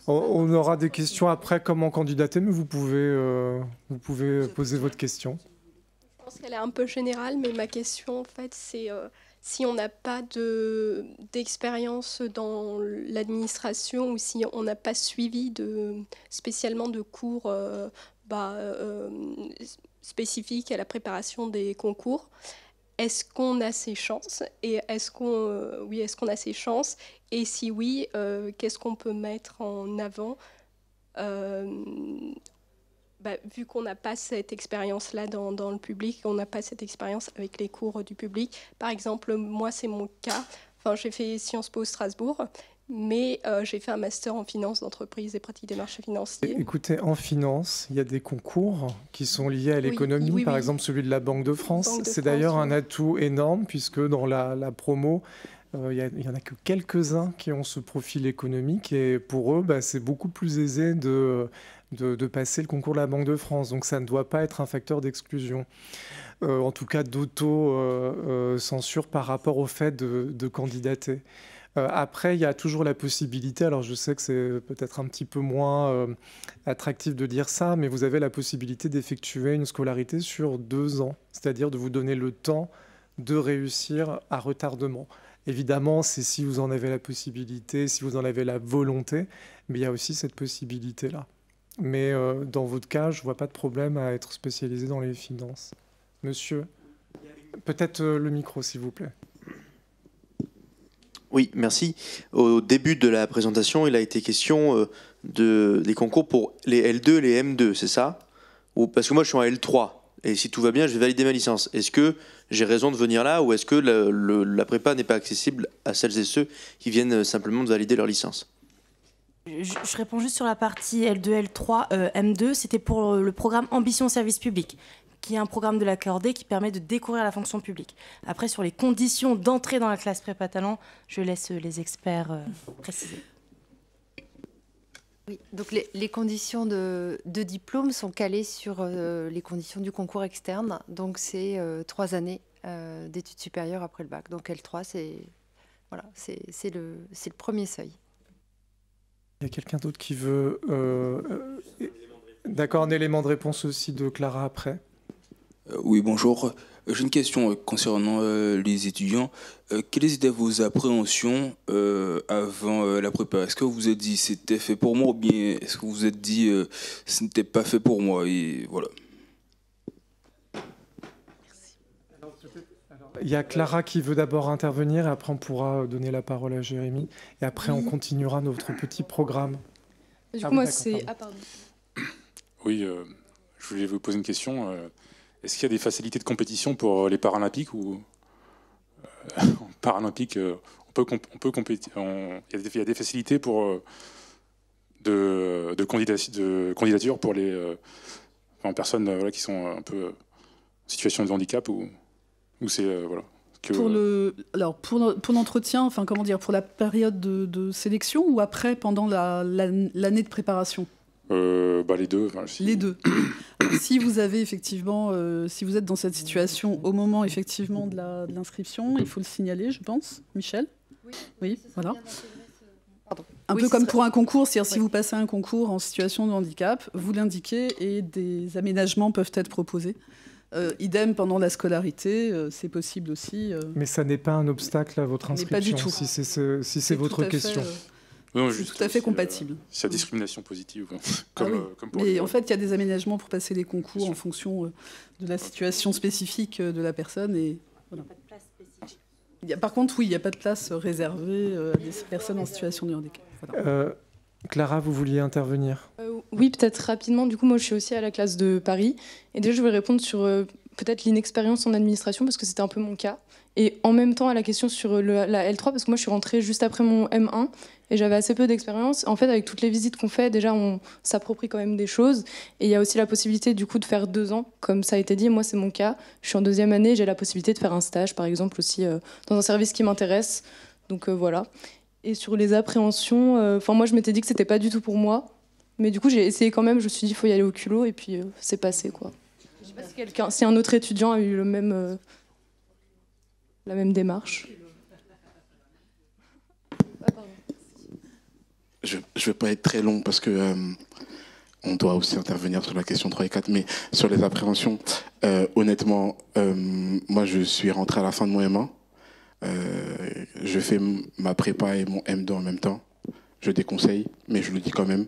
On aura des questions après comment candidater, mais vous pouvez poser votre question. Je pense qu'elle est un peu générale, mais ma question en fait c'est si on n'a pas d'expérience dans l'administration ou si on n'a pas suivi spécialement de cours spécifiques à la préparation des concours, est-ce qu'on a ces chances? Et est-ce qu'on a ces chances? Et si oui, qu'est-ce qu'on peut mettre en avant vu qu'on n'a pas cette expérience-là dans le public, on n'a pas cette expérience avec les cours du public. Par exemple, moi, c'est mon cas. Enfin, j'ai fait Sciences Po Strasbourg, mais j'ai fait un master en finance d'entreprise et pratiques des marchés financiers. Écoutez, en finance, il y a des concours qui sont liés à l'économie, oui, par exemple celui de la Banque de France. C'est d'ailleurs un atout énorme, puisque dans la promo, il n'y en a que quelques-uns qui ont ce profil économique, et pour eux, c'est beaucoup plus aisé de passer le concours de la Banque de France. Donc ça ne doit pas être un facteur d'exclusion, en tout cas d'auto-censure par rapport au fait de candidater. Après, il y a toujours la possibilité, alors je sais que c'est peut-être un petit peu moins attractif de dire ça, mais vous avez la possibilité d'effectuer une scolarité sur 2 ans, c'est-à-dire de vous donner le temps de réussir à retardement. Évidemment, c'est si vous en avez la possibilité, si vous en avez la volonté, mais il y a aussi cette possibilité-là. Mais dans votre cas, je ne vois pas de problème à être spécialisé dans les finances. Monsieur, peut-être le micro, s'il vous plaît. Oui, merci. Au début de la présentation, il a été question des concours pour les L2 et les M2, c'est ça? Parce que moi, je suis en L3, et si tout va bien, je vais valider ma licence. Est-ce que j'ai raison de venir là, ou est-ce que la prépa n'est pas accessible à celles et ceux qui viennent simplement de valider leur licence? Je réponds juste sur la partie L2, L3, M2. C'était pour le programme Ambition Service Public, qui est un programme de l'accordé qui permet de découvrir la fonction publique. Après, sur les conditions d'entrée dans la classe prépa talent, je laisse les experts préciser. Oui, donc les conditions de diplôme sont calées sur les conditions du concours externe. Donc c'est 3 années d'études supérieures après le bac. Donc L3, c'est le premier seuil. Il y a quelqu'un d'autre qui veut... D'accord, un élément de réponse aussi de Clara après. Oui, bonjour. J'ai une question concernant les étudiants. Quelles étaient vos appréhensions avant la prépa? Est-ce que vous vous êtes dit c'était fait pour moi, ou bien est-ce que vous vous êtes dit ce n'était pas fait pour moi, et voilà. Il y a Clara qui veut d'abord intervenir, et après on pourra donner la parole à Jérémy, et après on continuera notre petit programme. Du coup, moi c'est... Ah, pardon. Oui, je voulais vous poser une question. Est-ce qu'il y a des facilités de compétition pour les Paralympiques, ou en Paralympique, on peut compétir, il y a des facilités pour de candidature pour les personnes qui sont un peu en situation de handicap, ou c'est voilà. Pour l'entretien, enfin comment dire, pour la période de sélection, ou après, pendant l'année de préparation? Les deux. Les deux. Si vous avez effectivement, si vous êtes dans cette situation au moment effectivement de l'inscription, il faut le signaler, je pense. Michel? Oui, voilà. Un peu comme pour un concours, c'est-à-dire si vous passez un concours en situation de handicap, vous l'indiquez et des aménagements peuvent être proposés. Idem pendant la scolarité, c'est possible aussi. Mais ça n'est pas un obstacle à votre inscription, pas du tout. Si c'est votre question. C'est tout à fait compatible. C'est la discrimination positive. Comme pour mais en fait, il y a des aménagements pour passer les concours en fonction de la situation spécifique de la personne. Et voilà. Pas de place spécifique. Par contre, oui, il n'y a pas de place réservée à des personnes en situation de handicap. Voilà. Clara, vous vouliez intervenir? Oui, peut-être rapidement. Du coup, moi, je suis aussi à la classe de Paris. Et déjà, je voulais répondre sur peut-être l'inexpérience en administration, parce que c'était un peu mon cas. Et en même temps, à la question sur la L3, parce que moi, je suis rentrée juste après mon M1 et j'avais assez peu d'expérience. En fait, avec toutes les visites qu'on fait, déjà, on s'approprie quand même des choses. Et il y a aussi la possibilité, du coup, de faire 2 ans, comme ça a été dit. Moi, c'est mon cas. Je suis en 2e année, j'ai la possibilité de faire un stage, par exemple, aussi dans un service qui m'intéresse. Donc, voilà. Et sur les appréhensions, moi, je m'étais dit que c'était pas du tout pour moi. Mais du coup, j'ai essayé quand même. Je me suis dit, il faut y aller au culot. Et puis, c'est passé, quoi. Je sais pas si un autre étudiant a eu la même démarche. Je ne vais pas être très long parce que on doit aussi intervenir sur la question 3 et 4, mais sur les appréhensions, honnêtement, moi je suis rentré à la fin de mon M1. Je fais ma prépa et mon M2 en même temps. Je déconseille, mais je le dis quand même.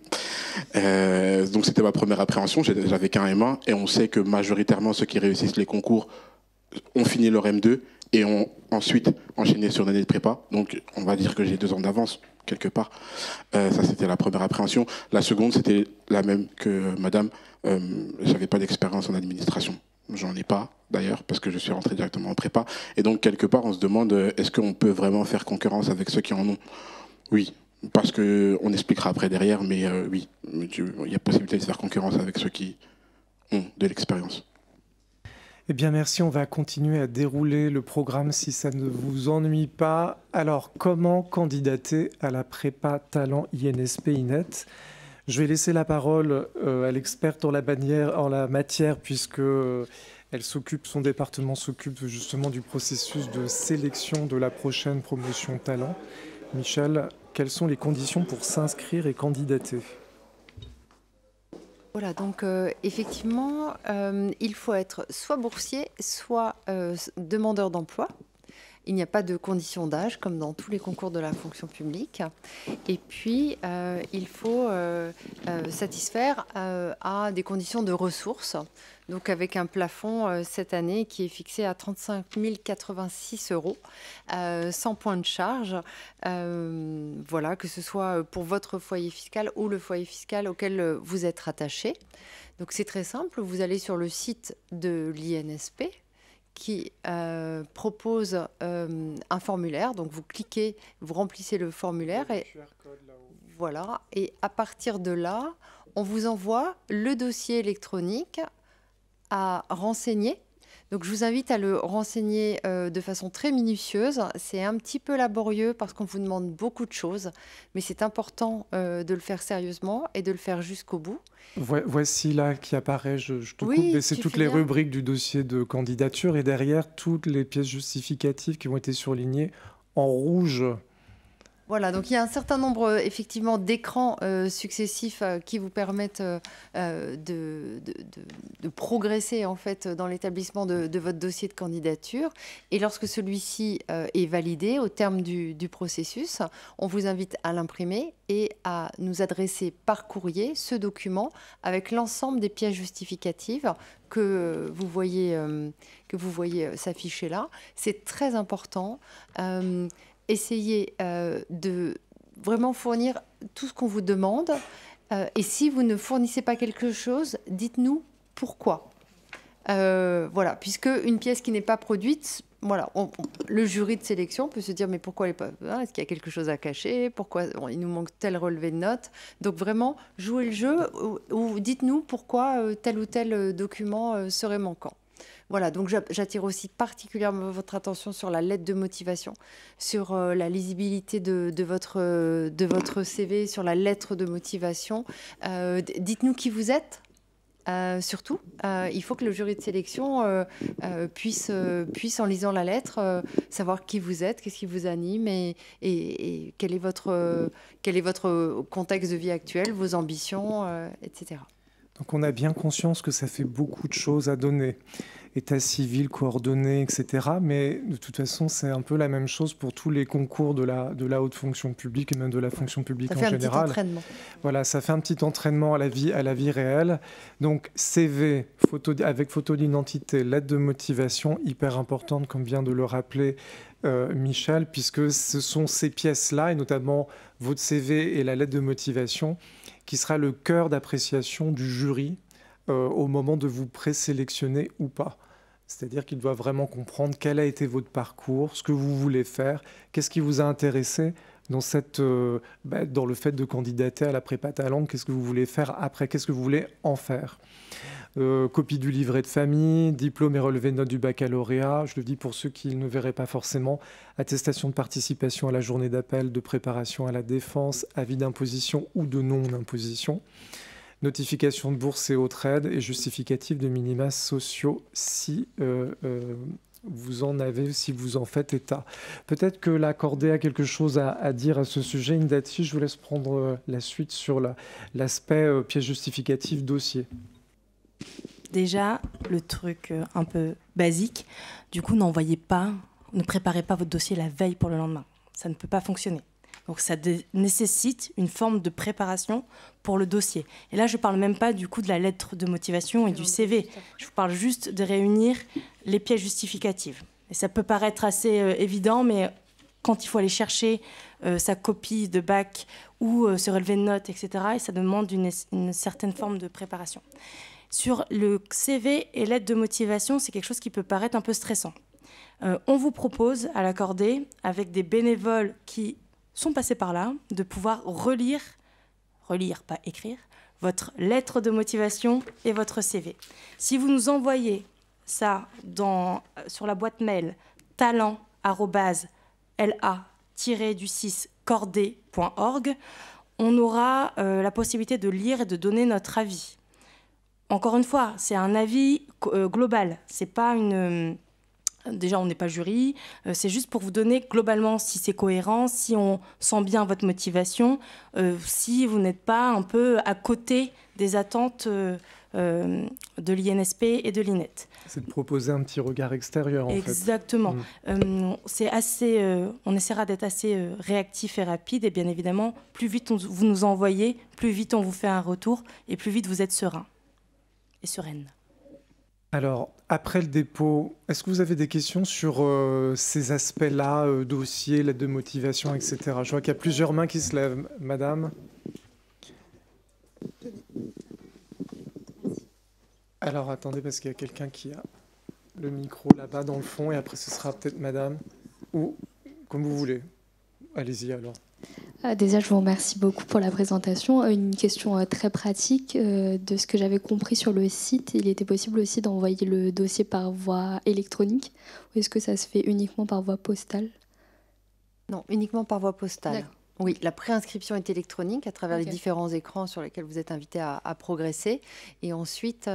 Donc c'était ma première appréhension, j'avais qu'un M1, et on sait que majoritairement ceux qui réussissent les concours ont fini leur M2 et ont ensuite enchaîné sur l'année de prépa. Donc on va dire que j'ai 2 ans d'avance, quelque part. Ça, c'était la première appréhension. La seconde, c'était la même que madame. J'avais pas d'expérience en administration. J'en ai pas, d'ailleurs, parce que je suis rentré directement en prépa. Et donc, quelque part, on se demande, est-ce qu'on peut vraiment faire concurrence avec ceux qui en ont? Oui, parce qu'on expliquera après derrière, mais oui, il y a possibilité de faire concurrence avec ceux qui ont de l'expérience. Eh bien, merci. On va continuer à dérouler le programme si ça ne vous ennuie pas. Alors, comment candidater à la prépa talent INSP INET? Je vais laisser la parole à l'experte en la matière, puisque son département s'occupe justement du processus de sélection de la prochaine promotion talent. Michel, quelles sont les conditions pour s'inscrire et candidater? Voilà, donc effectivement, il faut être soit boursier, soit demandeur d'emploi. Il n'y a pas de condition d'âge, comme dans tous les concours de la fonction publique. Et puis, il faut satisfaire à des conditions de ressources, donc avec un plafond cette année qui est fixé à 35 086 €, sans point de charge. Voilà, que ce soit pour votre foyer fiscal ou le foyer fiscal auquel vous êtes rattaché. Donc c'est très simple, vous allez sur le site de l'INSP, qui propose un formulaire. Donc vous cliquez, vous remplissez le formulaire et voilà. Et à partir de là, on vous envoie le dossier électronique à renseigner. Donc je vous invite à le renseigner de façon très minutieuse. C'est un petit peu laborieux parce qu'on vous demande beaucoup de choses, mais c'est important de le faire sérieusement et de le faire jusqu'au bout. Voici là qui apparaît, je te coupe, mais c'est toutes les rubriques du dossier de candidature et derrière toutes les pièces justificatives qui ont été surlignées en rouge. Voilà, donc il y a un certain nombre effectivement d'écrans successifs qui vous permettent de progresser en fait dans l'établissement de votre dossier de candidature. Et lorsque celui-ci est validé au terme du processus, on vous invite à l'imprimer et à nous adresser par courrier ce document avec l'ensemble des pièces justificatives que vous voyez s'afficher là. C'est très important. Essayez de vraiment fournir tout ce qu'on vous demande. Et si vous ne fournissez pas quelque chose, dites-nous pourquoi. Voilà, puisque une pièce qui n'est pas produite, voilà, le jury de sélection peut se dire mais pourquoi elle n'est pas... Est-ce qu'il y a quelque chose à cacher? Pourquoi il nous manque tel relevé de notes? Donc vraiment, jouez le jeu ou dites-nous pourquoi tel ou tel document serait manquant. Voilà, donc j'attire aussi particulièrement votre attention sur la lettre de motivation, sur la lisibilité de votre CV, sur la lettre de motivation. Dites-nous qui vous êtes. Surtout, il faut que le jury de sélection puisse, en lisant la lettre, savoir qui vous êtes, qu'est-ce qui vous anime et quel est votre contexte de vie actuel, vos ambitions, etc. Donc on a bien conscience que ça fait beaucoup de choses à donner. État civil, coordonnées, etc. Mais de toute façon, c'est un peu la même chose pour tous les concours de la haute fonction publique et même de la fonction publique en général. Ça fait un petit entraînement. Voilà, ça fait un petit entraînement à la vie réelle. Donc CV, avec photo d'identité, lettre de motivation, hyper importante, comme vient de le rappeler Michel, puisque ce sont ces pièces-là, et notamment votre CV et la lettre de motivation, qui sera le cœur d'appréciation du jury au moment de vous présélectionner ou pas. C'est-à-dire qu'il doit vraiment comprendre quel a été votre parcours, ce que vous voulez faire, qu'est-ce qui vous a intéressé dans le fait de candidater à la prépa talent, qu'est-ce que vous voulez faire après, qu'est-ce que vous voulez en faire. Copie du livret de famille, diplôme et relevé de notes du baccalauréat, je le dis pour ceux qui ne verraient pas forcément, attestation de participation à la journée d'appel, de préparation à la défense, avis d'imposition ou de non-imposition, notification de bourse et autres aides et justificatif de minima sociaux si vous en avez, si vous en faites état. Peut-être que l'accordé a quelque chose à dire à ce sujet. Indati, je vous laisse prendre la suite sur l'aspect pièce justificative dossier. Déjà, le truc un peu basique, du coup, ne préparez pas votre dossier la veille pour le lendemain. Ça ne peut pas fonctionner. Donc ça nécessite une forme de préparation pour le dossier. Et là, je ne parle même pas du coup de la lettre de motivation et du CV. Je vous parle juste de réunir les pièces justificatives. Et ça peut paraître assez évident, mais quand il faut aller chercher sa copie de bac ou se relever de notes, etc. Et ça demande une certaine forme de préparation. Sur le CV et l'aide de motivation, c'est quelque chose qui peut paraître un peu stressant. On vous propose à l'Accordé, avec des bénévoles qui sont passés par là, de pouvoir relire, pas écrire, votre lettre de motivation et votre CV. Si vous nous envoyez ça sur la boîte mail talent@la-cordé.org, on aura la possibilité de lire et de donner notre avis. Encore une fois, c'est un avis global. C'est pas déjà, on n'est pas jury. C'est juste pour vous donner globalement si c'est cohérent, si on sent bien votre motivation, si vous n'êtes pas un peu à côté des attentes de l'INSP et de l'INET. C'est de proposer un petit regard extérieur, en fait. Exactement. C'est assez, on essaiera d'être assez réactif et rapide. Et bien évidemment, plus vite vous nous envoyez, plus vite on vous fait un retour et plus vite vous êtes serein et sereine. Alors, après le dépôt, est-ce que vous avez des questions sur ces aspects-là, dossier, lettre de motivation, etc. Je vois qu'il y a plusieurs mains qui se lèvent. Madame ? Alors, attendez, parce qu'il y a quelqu'un qui a le micro là-bas dans le fond, et après ce sera peut-être madame, ou comme vous voulez. Allez-y alors. Déjà, je vous remercie beaucoup pour la présentation. Une question très pratique. De ce que j'avais compris sur le site, il était possible aussi d'envoyer le dossier par voie électronique, ou est-ce que ça se fait uniquement par voie postale? Non, uniquement par voie postale. Oui, la préinscription est électronique à travers les différents écrans sur lesquels vous êtes invité à progresser. Et ensuite,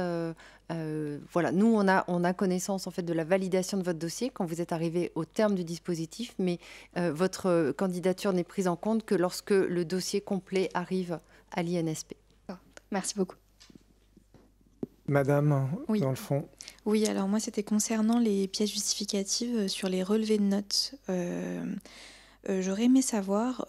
voilà, nous, on a connaissance en fait de la validation de votre dossier quand vous êtes arrivé au terme du dispositif, mais votre candidature n'est prise en compte que lorsque le dossier complet arrive à l'INSP. Merci beaucoup. Madame, oui. Dans le fond. Oui, alors moi, c'était concernant les pièces justificatives sur les relevés de notes. J'aurais aimé savoir,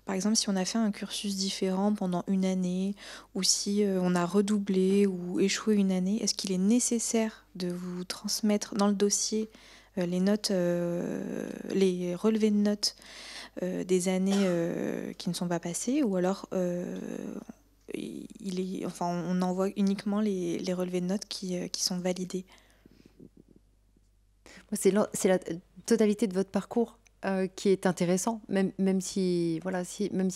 par exemple, si on a fait un cursus différent pendant une année ou si on a redoublé ou échoué une année, est-ce qu'il est nécessaire de vous transmettre dans le dossier les notes, les relevés de notes des années qui ne sont pas passées, ou alors on envoie uniquement les relevés de notes qui sont validés? C'est la totalité de votre parcours qui est intéressant, même si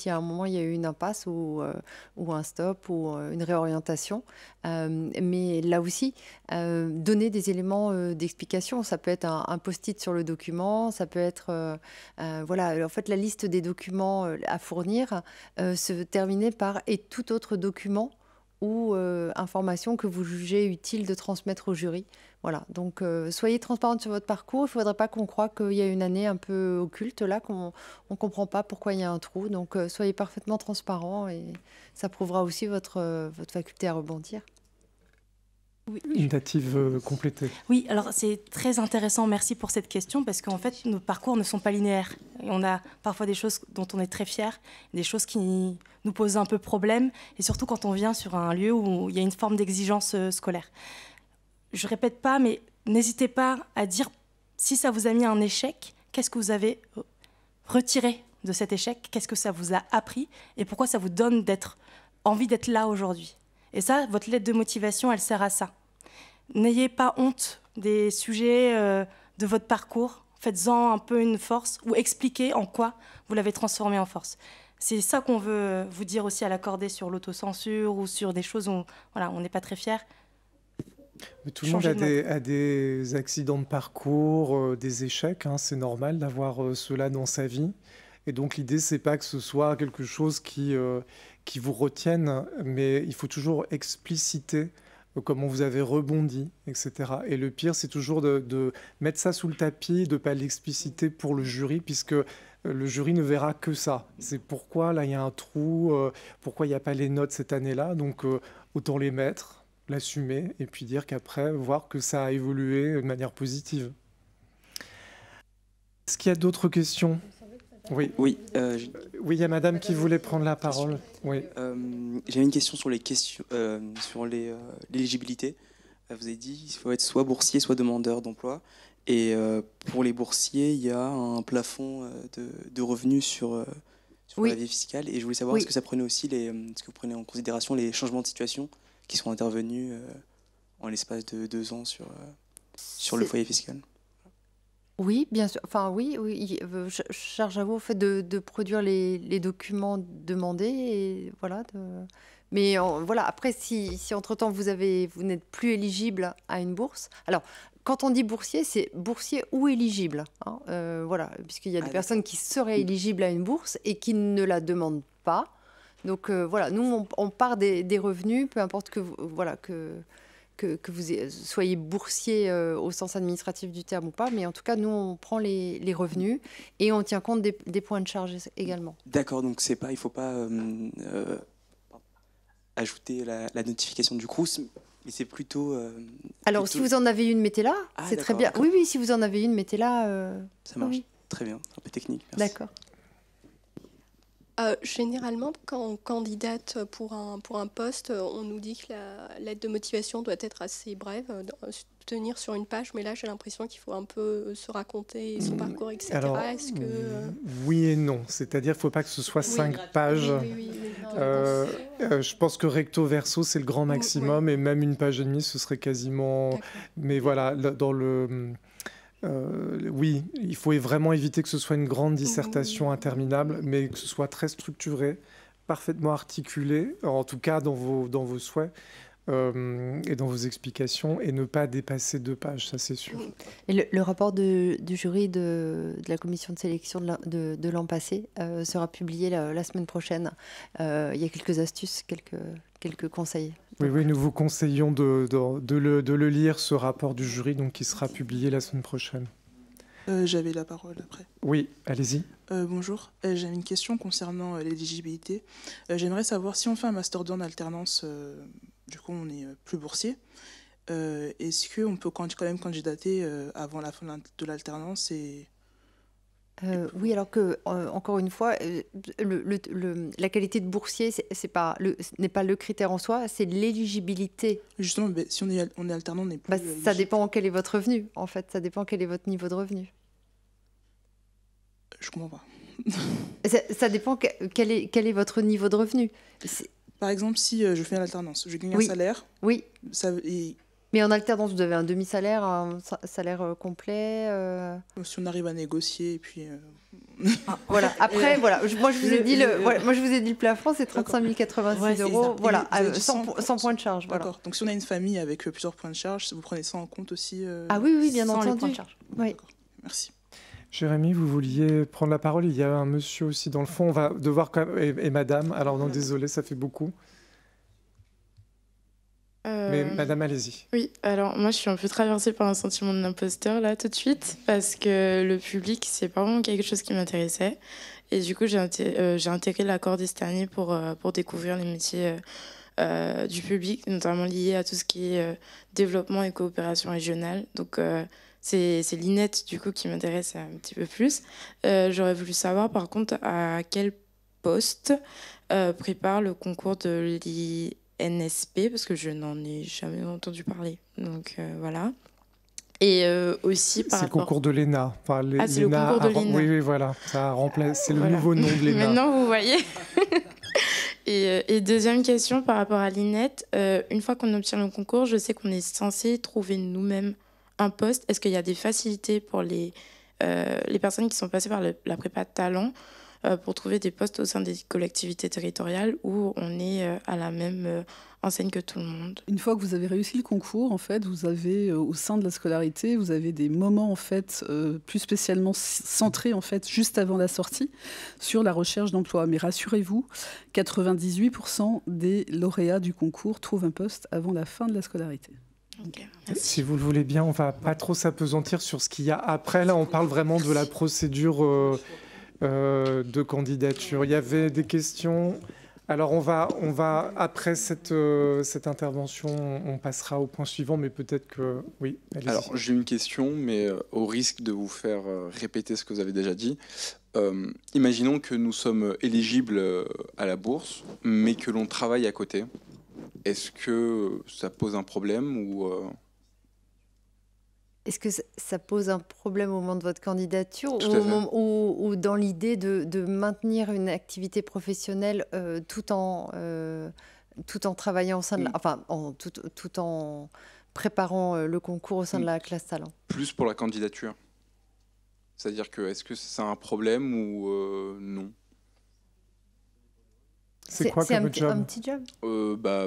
à un moment il y a eu une impasse ou un stop ou une réorientation. Mais là aussi, donner des éléments d'explication, ça peut être un post-it sur le document, ça peut être en fait la liste des documents à fournir se terminer par et tout autre document ou information que vous jugez utile de transmettre au jury. Voilà, donc soyez transparente sur votre parcours. Il ne faudrait pas qu'on croie qu'il y a une année un peu occulte, là, qu'on ne comprend pas pourquoi il y a un trou. Donc soyez parfaitement transparent et ça prouvera aussi votre faculté à rebondir. Oui. Une dative complétée. Oui, alors c'est très intéressant, merci pour cette question, parce qu'en fait, nos parcours ne sont pas linéaires. Et on a parfois des choses dont on est très fier, des choses qui nous posent un peu problème, et surtout quand on vient sur un lieu où il y a une forme d'exigence scolaire. Je répète pas, mais n'hésitez pas à dire si ça vous a mis un échec, qu'est-ce que vous avez retiré de cet échec, qu'est-ce que ça vous a appris, et pourquoi ça vous donne envie d'être là aujourd'hui. Et ça, votre lettre de motivation, elle sert à ça. N'ayez pas honte des sujets de votre parcours. Faites-en un peu une force ou expliquez en quoi vous l'avez transformé en force. C'est ça qu'on veut vous dire aussi à l'Accordé sur l'autocensure ou sur des choses où on n'est pas très fiers. Mais tout le monde a des accidents de parcours, des échecs. Hein, c'est normal d'avoir cela dans sa vie. Et donc l'idée, c'est pas que ce soit quelque chose qui vous retienne, mais il faut toujours expliciter comment vous avez rebondi, etc. Et le pire, c'est toujours de mettre ça sous le tapis, de ne pas l'expliciter pour le jury, puisque le jury ne verra que ça. C'est pourquoi là, il y a un trou, pourquoi il n'y a pas les notes cette année-là. Donc autant les mettre, l'assumer, et puis dire qu'après, voir que ça a évolué de manière positive. Est-ce qu'il y a d'autres questions ? Oui. Oui, oui, il y a madame qui voulait prendre la parole. Oui. J'avais une question sur l'éligibilité. Vous avez dit qu'il faut être soit boursier, soit demandeur d'emploi. Et pour les boursiers, il y a un plafond de revenus sur la vie fiscale. Et je voulais savoir, est-ce que ça prenait aussi est-ce que vous prenez en considération les changements de situation qui sont intervenus en l'espace de 2 ans sur le foyer fiscal? Oui, bien sûr. Enfin, oui, charge à vous en fait, de produire les documents demandés. Et voilà, mais voilà, après, si entre-temps vous n'êtes plus éligible à une bourse, alors quand on dit boursier, c'est boursier ou éligible, hein, voilà, puisqu'il y a des personnes qui seraient éligibles à une bourse et qui ne la demandent pas. Donc voilà, nous on part des revenus, peu importe que vous soyez boursier au sens administratif du terme ou pas, mais en tout cas, nous, on prend les revenus et on tient compte des points de charge également. D'accord, donc il ne faut pas ajouter la notification du CROUS, mais c'est plutôt... Alors, si vous en avez une, mettez-la, c'est très bien. Oui, si vous en avez une, mettez-la. Ça marche, oui. Très bien, un peu technique, merci. D'accord. Généralement, quand on candidate pour un poste, on nous dit que la lettre de motivation doit être assez brève, tenir sur une page, mais là j'ai l'impression qu'il faut un peu se raconter son parcours, etc. Alors, Est-ce que... Oui et non, c'est-à-dire qu'il ne faut pas que ce soit 5 pages. Je pense que recto verso c'est le grand maximum et même une page et demie ce serait quasiment... Mais voilà, dans le... oui, il faut vraiment éviter que ce soit une grande dissertation interminable, mais que ce soit très structuré, parfaitement articulé, en tout cas dans vos souhaits et dans vos explications, et ne pas dépasser 2 pages, ça c'est sûr. Et le rapport du jury de la commission de sélection de l'an passé sera publié la semaine prochaine. Il y a quelques astuces, quelques conseils. Oui, nous vous conseillons de le lire, ce rapport du jury, donc, qui sera publié la semaine prochaine. J'avais la parole après. Oui, allez-y. Bonjour, j'avais une question concernant l'éligibilité. J'aimerais savoir si on fait un Master 2 en alternance, du coup on n'est plus boursier. Est-ce qu'on peut quand même candidater avant la fin de l'alternance oui, alors que, encore une fois, la qualité de boursier, ce n'est pas le critère en soi, c'est l'éligibilité. Justement, si on est alternant, on n'est plus... ça dépend quel est votre revenu, en fait. Ça dépend quel est votre niveau de revenu. Je comprends pas. Ça dépend quel est votre niveau de revenu. Par exemple, si je fais une alternance, je gagne un salaire. Oui. Mais en alternance, vous avez un demi-salaire, un salaire complet. Si on arrive à négocier, et puis. Voilà. Après, voilà. Moi, je vous ai dit le plafond, c'est 35 086 euros. Voilà, sans point de charge. D'accord. Voilà. Donc, si on a une famille avec plusieurs points de charge, vous prenez ça en compte aussi. Ah oui, bien entendu. Les points de charge. Oui. Merci. Jérémy, vous vouliez prendre la parole. Il y a un monsieur aussi dans le fond. On va devoir quand même... et madame. Alors non, désolé, ça fait beaucoup. Mais madame, allez-y. Oui, alors moi je suis un peu traversée par un sentiment de l'imposteur là tout de suite parce que le public c'est pas vraiment quelque chose qui m'intéressait et du coup j'ai intégré la Cordée cette année pour découvrir les métiers du public, notamment liés à tout ce qui est développement et coopération régionale. Donc c'est l'INET du coup qui m'intéresse un petit peu plus. J'aurais voulu savoir par contre à quel poste prépare le concours de l'INSP parce que je n'en ai jamais entendu parler. Donc voilà. Et aussi par rapport... C'est le concours de l'ENA. Enfin, c'est le concours de l'ENA. Oui, voilà. Ça remplace... C'est le nouveau nom de l'ENA. Maintenant, vous voyez. Et deuxième question par rapport à l'INET. Une fois qu'on obtient le concours, je sais qu'on est censé trouver nous-mêmes un poste. Est-ce qu'il y a des facilités pour les personnes qui sont passées par la prépa talent pour trouver des postes au sein des collectivités territoriales où on est à la même enseigne que tout le monde? Une fois que vous avez réussi le concours, en fait, vous avez au sein de la scolarité, vous avez des moments en fait plus spécialement centrés en fait juste avant la sortie sur la recherche d'emploi. Mais rassurez-vous, 98% des lauréats du concours trouvent un poste avant la fin de la scolarité. Okay, si vous le voulez bien, on va pas trop s'apesantir sur ce qu'il y a après. Là, on parle vraiment de la procédure de candidature. Il y avait des questions. Alors, on va après cette intervention, on passera au point suivant, mais peut-être que... Oui, allez-y. Alors, j'ai une question, mais au risque de vous faire répéter ce que vous avez déjà dit. Imaginons que nous sommes éligibles à la bourse, mais que l'on travaille à côté. Est-ce que ça pose un problème ou Est-ce que ça pose un problème au moment de votre candidature ou dans l'idée de maintenir une activité professionnelle tout en travaillant au sein de tout en préparant le concours au sein de la classe talent? Plus pour la candidature. C'est-à-dire que est-ce que c'est un problème ou non? C'est quoi comme job? Un petit job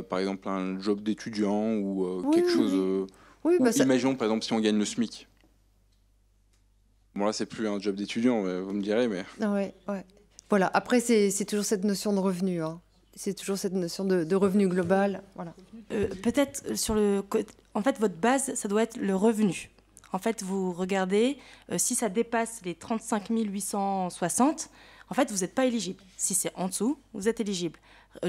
par exemple, un job d'étudiant ou quelque chose... Oui, imaginons, par exemple, si on gagne le SMIC. Bon, là, c'est plus un job d'étudiant, vous me direz, mais... Ouais. Voilà, après, c'est toujours cette notion de revenu. Hein. C'est toujours cette notion de revenu global. Voilà. Peut-être en fait, votre base, ça doit être le revenu. En fait, vous regardez, si ça dépasse les 35 860, en fait, vous n'êtes pas éligible. Si c'est en dessous, vous êtes éligible.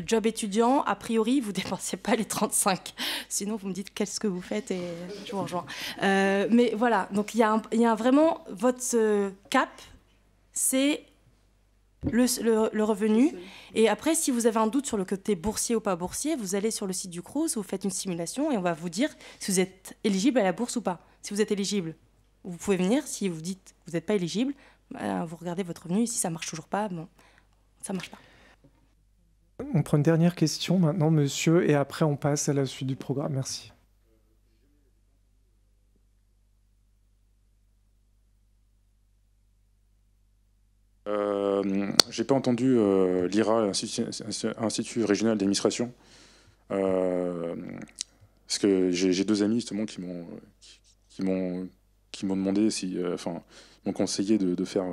Job étudiant, a priori, vous ne dépensiez pas les 35. Sinon, vous me dites qu'est-ce que vous faites et je vous rejoins. Mais voilà, donc il y a vraiment votre cap, c'est le revenu. Et après, si vous avez un doute sur le côté boursier ou pas boursier, vous allez sur le site du Crous, vous faites une simulation et on va vous dire si vous êtes éligible à la bourse ou pas. Si vous êtes éligible, vous pouvez venir. Si vous dites que vous n'êtes pas éligible, vous regardez votre revenu et si ça ne marche toujours pas, bon, ça ne marche pas. On prend une dernière question maintenant, monsieur, et après on passe à la suite du programme. Merci. J'ai pas entendu l'IRA, Institut Régional d'Administration, parce que j'ai deux amis justement qui m'ont demandé m'ont conseillé de faire.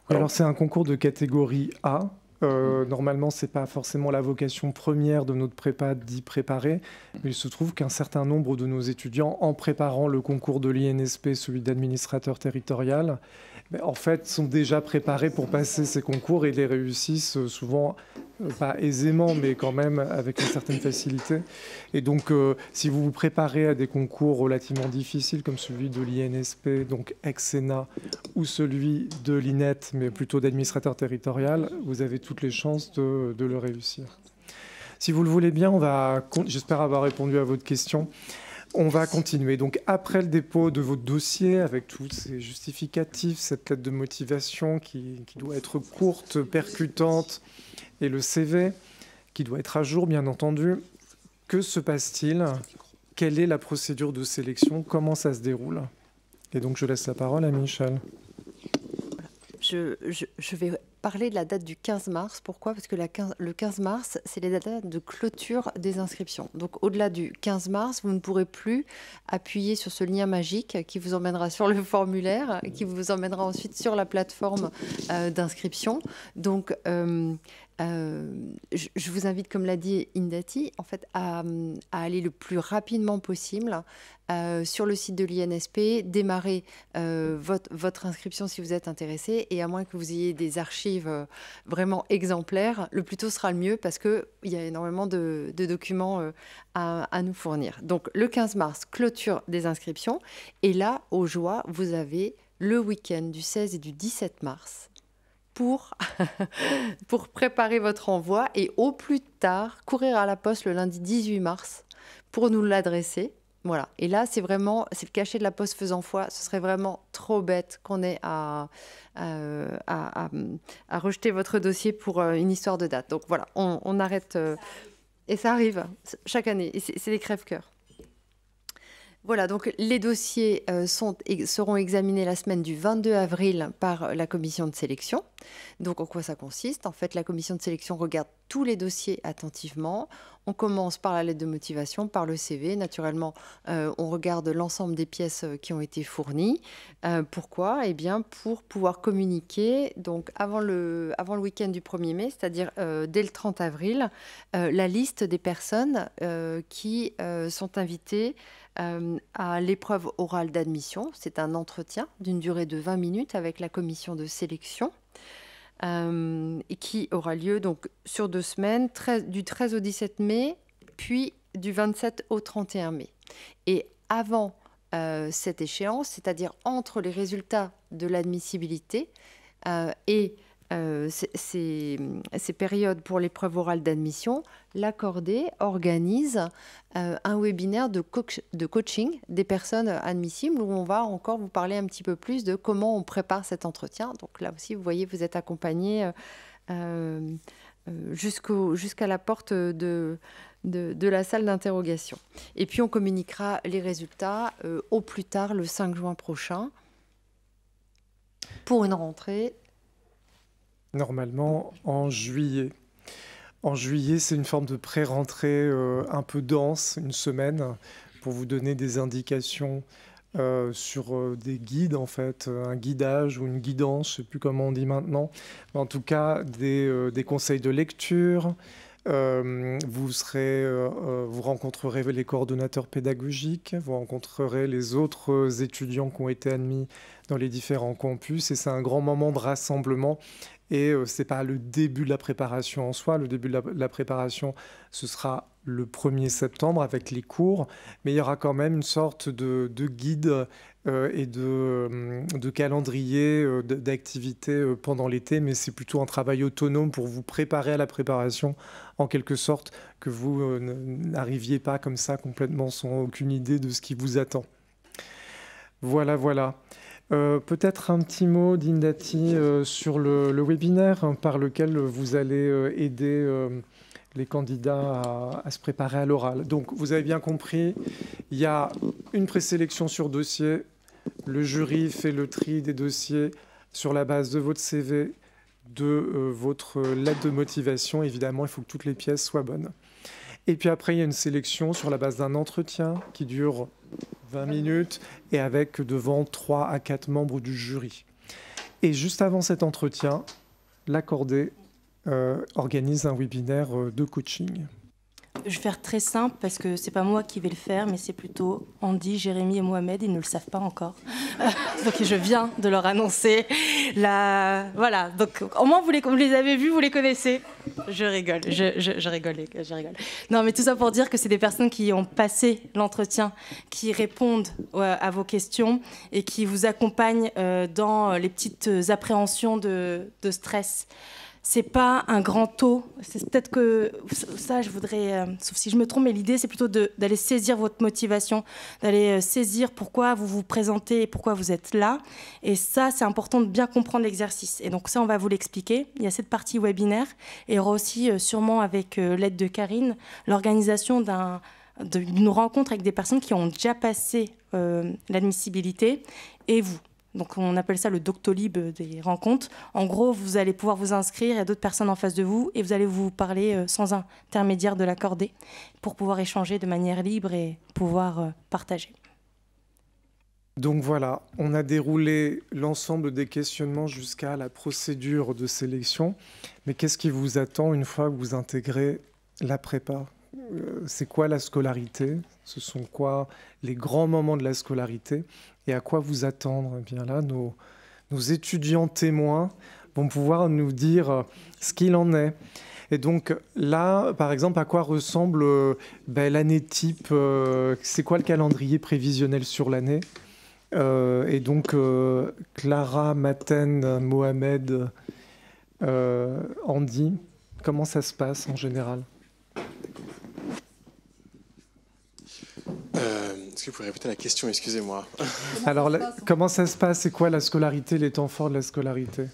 Alors c'est un concours de catégorie A. Normalement, c'est pas forcément la vocation première de notre prépa d'y préparer, mais il se trouve qu'un certain nombre de nos étudiants, en préparant le concours de l'INSP, celui d'administrateur territorial, en fait, sont déjà préparés pour passer ces concours et les réussissent souvent, pas aisément, mais quand même avec une certaine facilité. Et donc, si vous vous préparez à des concours relativement difficiles comme celui de l'INSP, donc ex-Sénat, ou celui de l'INET, mais plutôt d'administrateur territorial, vous avez toutes les chances de le réussir. Si vous le voulez bien, j'espère avoir répondu à votre question. On va continuer. Donc, après le dépôt de votre dossier, avec tous ces justificatifs, cette lettre de motivation qui doit être courte, percutante, et le CV qui doit être à jour, bien entendu, que se passe-t-il? Quelle est la procédure de sélection? Comment ça se déroule? Et donc, je laisse la parole à Michel. Je vais parler de la date du 15 mars. Pourquoi? Parce que le 15 mars, c'est la date de clôture des inscriptions. Donc, au-delà du 15 mars, vous ne pourrez plus appuyer sur ce lien magique qui vous emmènera sur le formulaire, qui vous emmènera ensuite sur la plateforme d'inscription. Donc, je vous invite, comme l'a dit Indati, en fait, à aller le plus rapidement possible sur le site de l'INSP, démarrer votre inscription si vous êtes intéressé, et à moins que vous ayez des archives vraiment exemplaires, le plus tôt sera le mieux parce qu'il y a énormément de documents à nous fournir. Donc le 15 mars, clôture des inscriptions, et là, aux joies, vous avez le week-end du 16 et du 17 mars pour préparer votre envoi et au plus tard, courir à la poste le lundi 18 mars pour nous l'adresser. Voilà. Et là, c'est le cachet de la poste faisant foi. Ce serait vraiment trop bête qu'on ait à rejeter votre dossier pour une histoire de date. Donc voilà, on arrête. Et ça arrive chaque année. Et c'est des crève-cœurs. Voilà, donc les dossiers seront examinés la semaine du 22 avril par la commission de sélection. Donc en quoi ça consiste? En fait, la commission de sélection regarde tous les dossiers attentivement. On commence par la lettre de motivation, par le CV. Naturellement, on regarde l'ensemble des pièces qui ont été fournies. Pourquoi? Eh bien, pour pouvoir communiquer, donc avant le week-end du 1er mai, c'est-à-dire dès le 30 avril, la liste des personnes qui sont invitées à l'épreuve orale d'admission. C'est un entretien d'une durée de 20 minutes avec la commission de sélection qui aura lieu donc sur 2 semaines, du 13 au 17 mai, puis du 27 au 31 mai. Et avant cette échéance, c'est-à-dire entre les résultats de l'admissibilité et ces périodes pour l'épreuve orale d'admission, l'Accordé organise un webinaire de coaching des personnes admissibles où on va encore vous parler un petit peu plus de comment on prépare cet entretien. Donc là aussi, vous voyez, vous êtes accompagné jusqu'à la porte de la salle d'interrogation. Et puis on communiquera les résultats au plus tard le 5 juin prochain pour une rentrée. Normalement en juillet. En juillet, c'est une forme de pré-rentrée un peu dense, une semaine, pour vous donner des indications sur des guides, en fait, un guidage ou une guidance, je ne sais plus comment on dit maintenant, mais en tout cas des conseils de lecture. Vous rencontrerez les coordonnateurs pédagogiques, vous rencontrerez les autres étudiants qui ont été admis dans les différents campus, et c'est un grand moment de rassemblement. Et ce n'est pas le début de la préparation en soi. Le début de la préparation, ce sera le 1er septembre avec les cours. Mais il y aura quand même une sorte de guide et de calendrier d'activités pendant l'été. Mais c'est plutôt un travail autonome pour vous préparer à la préparation, en quelque sorte, que vous n'arriviez pas comme ça complètement sans aucune idée de ce qui vous attend. Voilà, voilà. Peut-être un petit mot d'Indati sur le webinaire par lequel vous allez aider les candidats à se préparer à l'oral. Donc, vous avez bien compris, il y a une présélection sur dossier. Le jury fait le tri des dossiers sur la base de votre CV, de votre lettre de motivation. Évidemment, il faut que toutes les pièces soient bonnes. Et puis après, il y a une sélection sur la base d'un entretien qui dure 20 minutes et avec devant 3 à 4 membres du jury. Et juste avant cet entretien, l'Accordé organise un webinaire de coaching. Je vais faire très simple parce que c'est pas moi qui vais le faire, mais c'est plutôt Andy, Jérémy et Mohamed. Ils ne le savent pas encore. Donc je viens de leur annoncer voilà. Donc au moins vous les avez vus, vous les connaissez. Je rigole, je rigole. Non, mais tout ça pour dire que c'est des personnes qui ont passé l'entretien, qui répondent à vos questions et qui vous accompagnent dans les petites appréhensions de stress. C'est pas un grand taux. C'est peut-être que ça, je voudrais, sauf si je me trompe, mais l'idée, c'est plutôt d'aller saisir votre motivation, d'aller saisir pourquoi vous vous présentez et pourquoi vous êtes là. Et ça, c'est important de bien comprendre l'exercice. Et donc ça, on va vous l'expliquer. Il y a cette partie webinaire et il y aura aussi, sûrement avec l'aide de Karine, l'organisation d'une rencontre avec des personnes qui ont déjà passé l'admissibilité et vous. Donc on appelle ça le Doctolib des rencontres. En gros, vous allez pouvoir vous inscrire, il y a d'autres personnes en face de vous et vous allez vous parler sans intermédiaire de l'Accordé pour pouvoir échanger de manière libre et pouvoir partager. Donc voilà, on a déroulé l'ensemble des questionnements jusqu'à la procédure de sélection. Mais qu'est-ce qui vous attend une fois que vous intégrez la prépa ? C'est quoi la scolarité ? Ce sont quoi les grands moments de la scolarité ? Et à quoi vous attendre ? Eh bien là, nos étudiants témoins vont pouvoir nous dire ce qu'il en est. Et donc là, par exemple, à quoi ressemble l'année type ? C'est quoi le calendrier prévisionnel sur l'année ? Et donc Clara, Maten, Mohamed, Andy, comment ça se passe en général ? Est-ce que vous pouvez répéter la question, excusez-moi. Alors, comment ça se passe ? C'est quoi la scolarité, les temps forts de la scolarité ?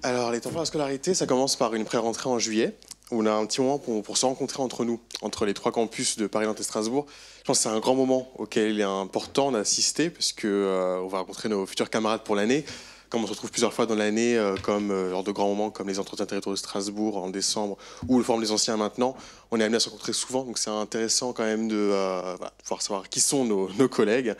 Alors, les temps forts de la scolarité, ça commence par une pré-rentrée en juillet, où on a un petit moment pour se rencontrer entre nous, entre les 3 campus de Paris, Nantes et Strasbourg. Je pense que c'est un grand moment auquel il est important d'assister, parce qu'on va rencontrer nos futurs camarades pour l'année. Comme on se retrouve plusieurs fois dans l'année, comme lors de grands moments comme les entretiens territoriaux de Strasbourg en décembre ou le forum des anciens maintenant, on est amené à se rencontrer souvent, donc c'est intéressant quand même de pouvoir savoir qui sont nos collègues.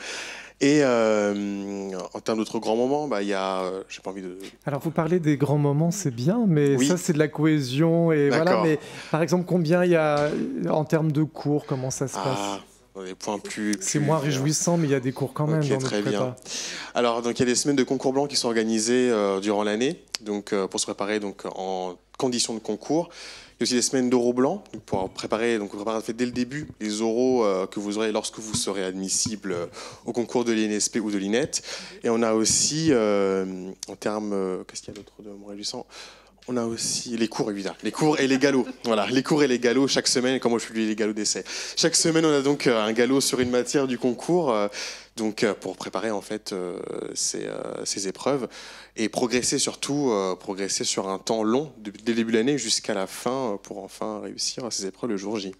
Et en termes d'autres grands moments, il y a, j'ai pas envie de... Alors vous parlez des grands moments, c'est bien, mais oui. Ça c'est de la cohésion et voilà. Mais par exemple, combien il y a en termes de cours, comment ça se passe ? Des points plus c'est moins réjouissant, mais il y a des cours quand même dans notre très prépa. Bien. Alors, donc, il y a des semaines de concours blancs qui sont organisées durant l'année, donc pour se préparer donc en conditions de concours. Il y a aussi des semaines d'oraux blancs pour préparer dès le début les oraux que vous aurez lorsque vous serez admissible au concours de l'INSP ou de l'INET. Et on a aussi, en termes, qu'est-ce qu'il y a d'autre de moins réjouissant ? On a aussi les cours, évidemment. Les cours et les galops. Voilà, les cours et les galops chaque semaine. Comme moi, je fais les galops d'essai. Chaque semaine, on a donc un galop sur une matière du concours, pour préparer en fait ces épreuves et progresser surtout, progresser sur un temps long, dès le début de l'année jusqu'à la fin, pour enfin réussir à ces épreuves le jour J.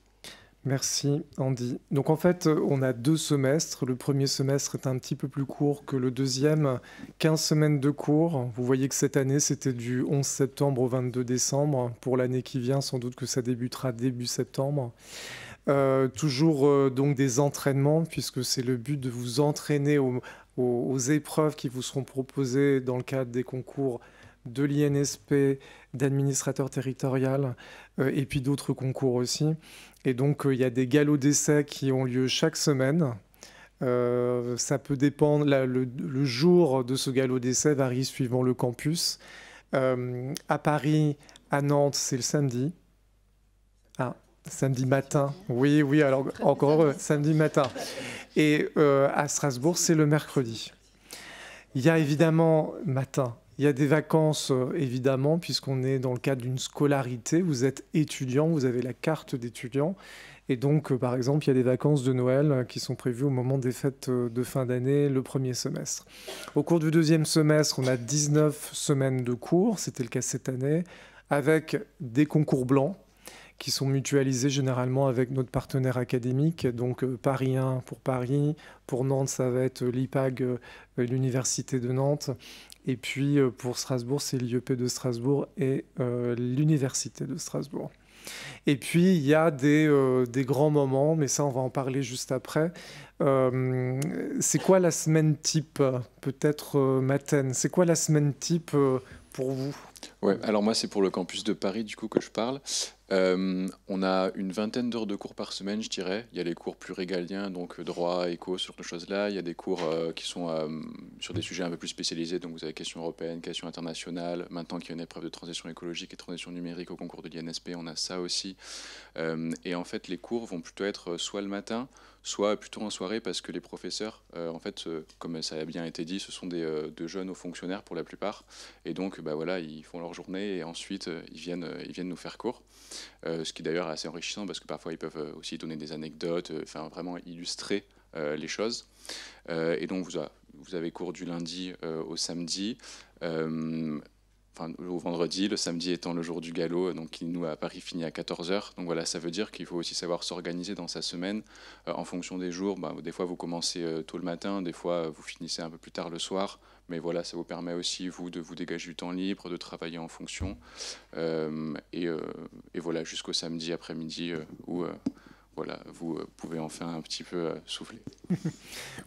Merci Andy. Donc en fait, on a 2 semestres. Le premier semestre est un petit peu plus court que le deuxième. 15 semaines de cours. Vous voyez que cette année, c'était du 11 septembre au 22 décembre. Pour l'année qui vient, sans doute que ça débutera début septembre. Toujours donc des entraînements, puisque c'est le but de vous entraîner aux épreuves qui vous seront proposées dans le cadre des concours de l'INSP, d'administrateur territorial, et puis d'autres concours aussi. Et donc, il y a des galops d'essai qui ont lieu chaque semaine. Ça peut dépendre, le jour de ce galop d'essai varie suivant le campus. À Paris, à Nantes, c'est le samedi. Ah, samedi matin. Oui, alors encore samedi matin. Et à Strasbourg, c'est le mercredi. Il y a évidemment matin. Il y a des vacances, évidemment, puisqu'on est dans le cadre d'une scolarité. Vous êtes étudiant, vous avez la carte d'étudiant. Et donc, par exemple, il y a des vacances de Noël qui sont prévues au moment des fêtes de fin d'année, le premier semestre. Au cours du deuxième semestre, on a 19 semaines de cours, c'était le cas cette année, avec des concours blancs qui sont mutualisés généralement avec notre partenaire académique. Donc, Paris 1 pour Paris. Pour Nantes, ça va être l'IPAG, l'Université de Nantes. Et puis pour Strasbourg, c'est l'IEP de Strasbourg et l'Université de Strasbourg. Et puis il y a des grands moments, mais ça on va en parler juste après. C'est quoi la semaine type? Peut-être Mathène, c'est quoi la semaine type pour vous? Ouais, alors moi c'est pour le campus de Paris du coup que je parle. On a une vingtaine d'heures de cours par semaine, je dirais. Il y a les cours plus régaliens, donc droit, éco, ce genre de choses-là. Il y a des cours qui sont sur des sujets un peu plus spécialisés. Donc vous avez questions européennes, questions internationales. Maintenant qu'il y a une épreuve de transition écologique et transition numérique au concours de l'INSP, on a ça aussi. Et en fait, les cours vont plutôt être soit le matin, soit plutôt en soirée, parce que les professeurs, en fait, comme ça a bien été dit, ce sont de jeunes hauts fonctionnaires pour la plupart. Et donc, voilà, ils font leur journée et ensuite, ils viennent nous faire cours. Ce qui d'ailleurs est assez enrichissant parce que parfois ils peuvent aussi donner des anecdotes, vraiment illustrer les choses. Et donc vous avez cours du lundi au samedi, au vendredi, le samedi étant le jour du galop, donc qui nous à Paris finit à 14h. Donc voilà, ça veut dire qu'il faut aussi savoir s'organiser dans sa semaine en fonction des jours. Des fois vous commencez tôt le matin, des fois vous finissez un peu plus tard le soir. Mais voilà, ça vous permet aussi, vous, de vous dégager du temps libre, de travailler en fonction. Et voilà, jusqu'au samedi après-midi où voilà, vous pouvez enfin un petit peu souffler.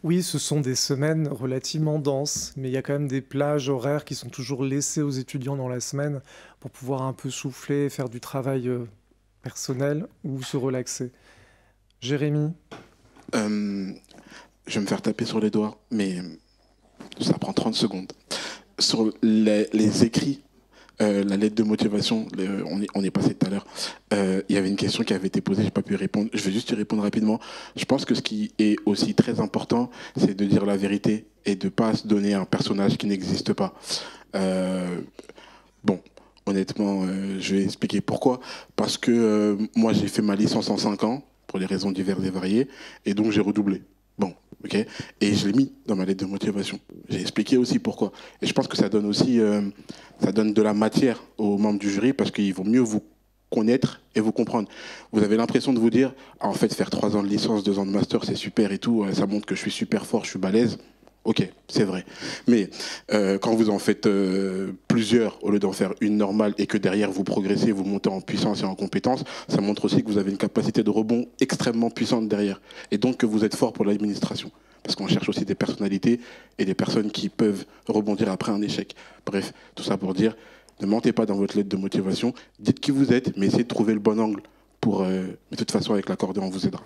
Oui, ce sont des semaines relativement denses, mais il y a quand même des plages horaires qui sont toujours laissées aux étudiants dans la semaine pour pouvoir un peu souffler, faire du travail personnel ou se relaxer. Jérémy? Je vais me faire taper sur les doigts, mais ça prend 30 secondes. Sur les écrits, la lettre de motivation, on est passé tout à l'heure, il y avait une question qui avait été posée, je n'ai pas pu répondre. Je vais juste y répondre rapidement. Je pense que ce qui est aussi très important, c'est de dire la vérité et de ne pas se donner un personnage qui n'existe pas. Bon, honnêtement, je vais expliquer pourquoi. Parce que moi, j'ai fait ma licence en 5 ans, pour des raisons diverses et variées, et donc j'ai redoublé. Bon, ok. Et je l'ai mis dans ma lettre de motivation. J'ai expliqué aussi pourquoi. Et je pense que ça donne aussi, ça donne de la matière aux membres du jury parce qu'ils vont mieux vous connaître et vous comprendre. Vous avez l'impression de vous dire, en fait, faire 3 ans de licence, 2 ans de master, c'est super et tout. Ça montre que je suis super fort, je suis balèze. Ok, c'est vrai. Mais quand vous en faites plusieurs, au lieu d'en faire une normale et que derrière vous progressez, vous montez en puissance et en compétence, ça montre aussi que vous avez une capacité de rebond extrêmement puissante derrière. Et donc que vous êtes fort pour l'administration. Parce qu'on cherche aussi des personnalités et des personnes qui peuvent rebondir après un échec. Bref, tout ça pour dire, ne mentez pas dans votre lettre de motivation, dites qui vous êtes, mais essayez de trouver le bon angle. Mais de toute façon, avec l'accordéon, on vous aidera.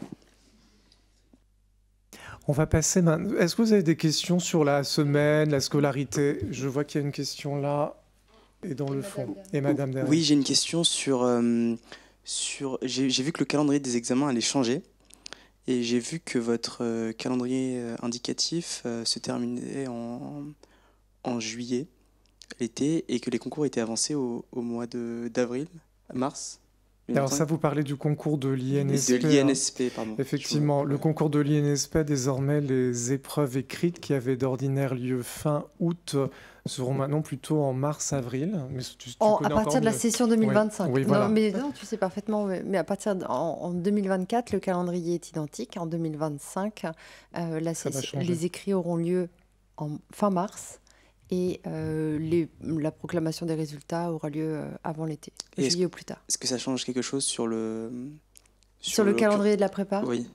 On va passer maintenant. Est-ce que vous avez des questions sur la semaine, la scolarité? Je vois qu'il y a une question là et dans le fond. Et Madame derrière. Oui, j'ai une question sur j'ai vu que le calendrier des examens allait changer. Et j'ai vu que votre calendrier indicatif se terminait en juillet. l'été et que les concours étaient avancés au mois d'avril, mars. Alors ça, vous parlez du concours de l'INSP. De l'INSP, pardon. Effectivement, le concours de l'INSP, désormais, les épreuves écrites qui avaient d'ordinaire lieu fin août seront maintenant plutôt en mars-avril. À partir de la session 2025. Oui, voilà. Non, tu sais parfaitement, mais à partir en 2024, le calendrier est identique. En 2025, les écrits auront lieu en fin mars. Et la proclamation des résultats aura lieu avant l'été, juillet au plus tard. Est-ce que ça change quelque chose sur le calendrier de la prépa? Oui.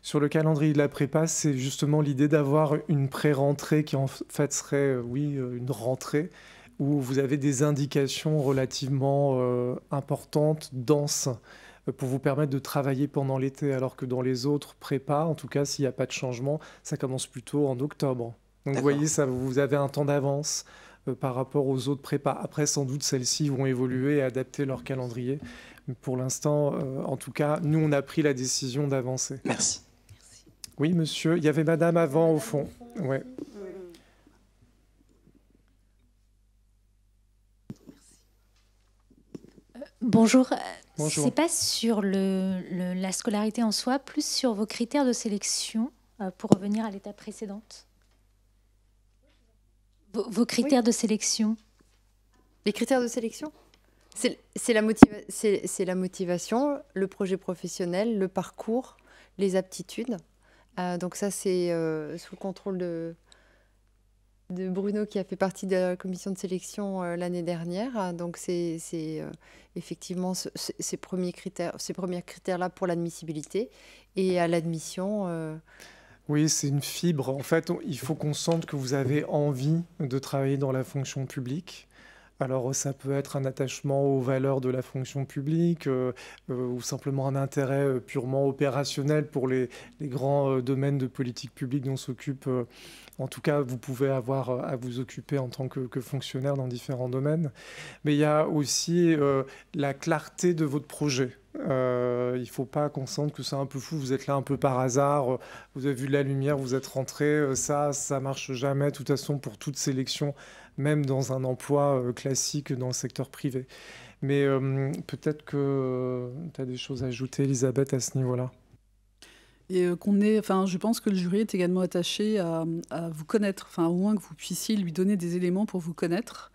Sur le calendrier de la prépa, c'est justement l'idée d'avoir une pré-rentrée qui en fait serait, une rentrée où vous avez des indications relativement importantes, denses, pour vous permettre de travailler pendant l'été, alors que dans les autres prépas, en tout cas, s'il n'y a pas de changement, ça commence plutôt en octobre. Donc vous voyez, vous avez un temps d'avance par rapport aux autres prépas. Après, sans doute, celles-ci vont évoluer et adapter leur calendrier. Mais pour l'instant, en tout cas, nous, on a pris la décision d'avancer. Merci. Oui, monsieur. Il y avait madame avant, au fond. Ouais. Bonjour. Bonjour. C'est pas sur la scolarité en soi, plus sur vos critères de sélection pour revenir à l'étape précédente. Vos critères de sélection. Les critères de sélection, c'est la motivation, le projet professionnel, le parcours, les aptitudes. Donc ça, c'est sous le contrôle de Bruno qui a fait partie de la commission de sélection l'année dernière. Donc c'est effectivement ces premiers critères-là pour l'admissibilité. Et à l'admission... Oui, c'est une fibre. En fait, il faut qu'on sente que vous avez envie de travailler dans la fonction publique. Alors, ça peut être un attachement aux valeurs de la fonction publique ou simplement un intérêt purement opérationnel pour les grands domaines de politique publique dont s'occupe, en tout cas, vous pouvez avoir à vous occuper en tant que fonctionnaire dans différents domaines. Mais il y a aussi la clarté de votre projet. Il ne faut pas qu'on sente que c'est un peu fou, vous êtes là un peu par hasard, vous avez vu de la lumière, vous êtes rentré, ça marche jamais, de toute façon, pour toute sélection, même dans un emploi classique dans le secteur privé. Mais peut-être que tu as des choses à ajouter, Elisabeth, à ce niveau-là. Et je pense que le jury est également attaché à vous connaître, au moins que vous puissiez lui donner des éléments pour vous connaître.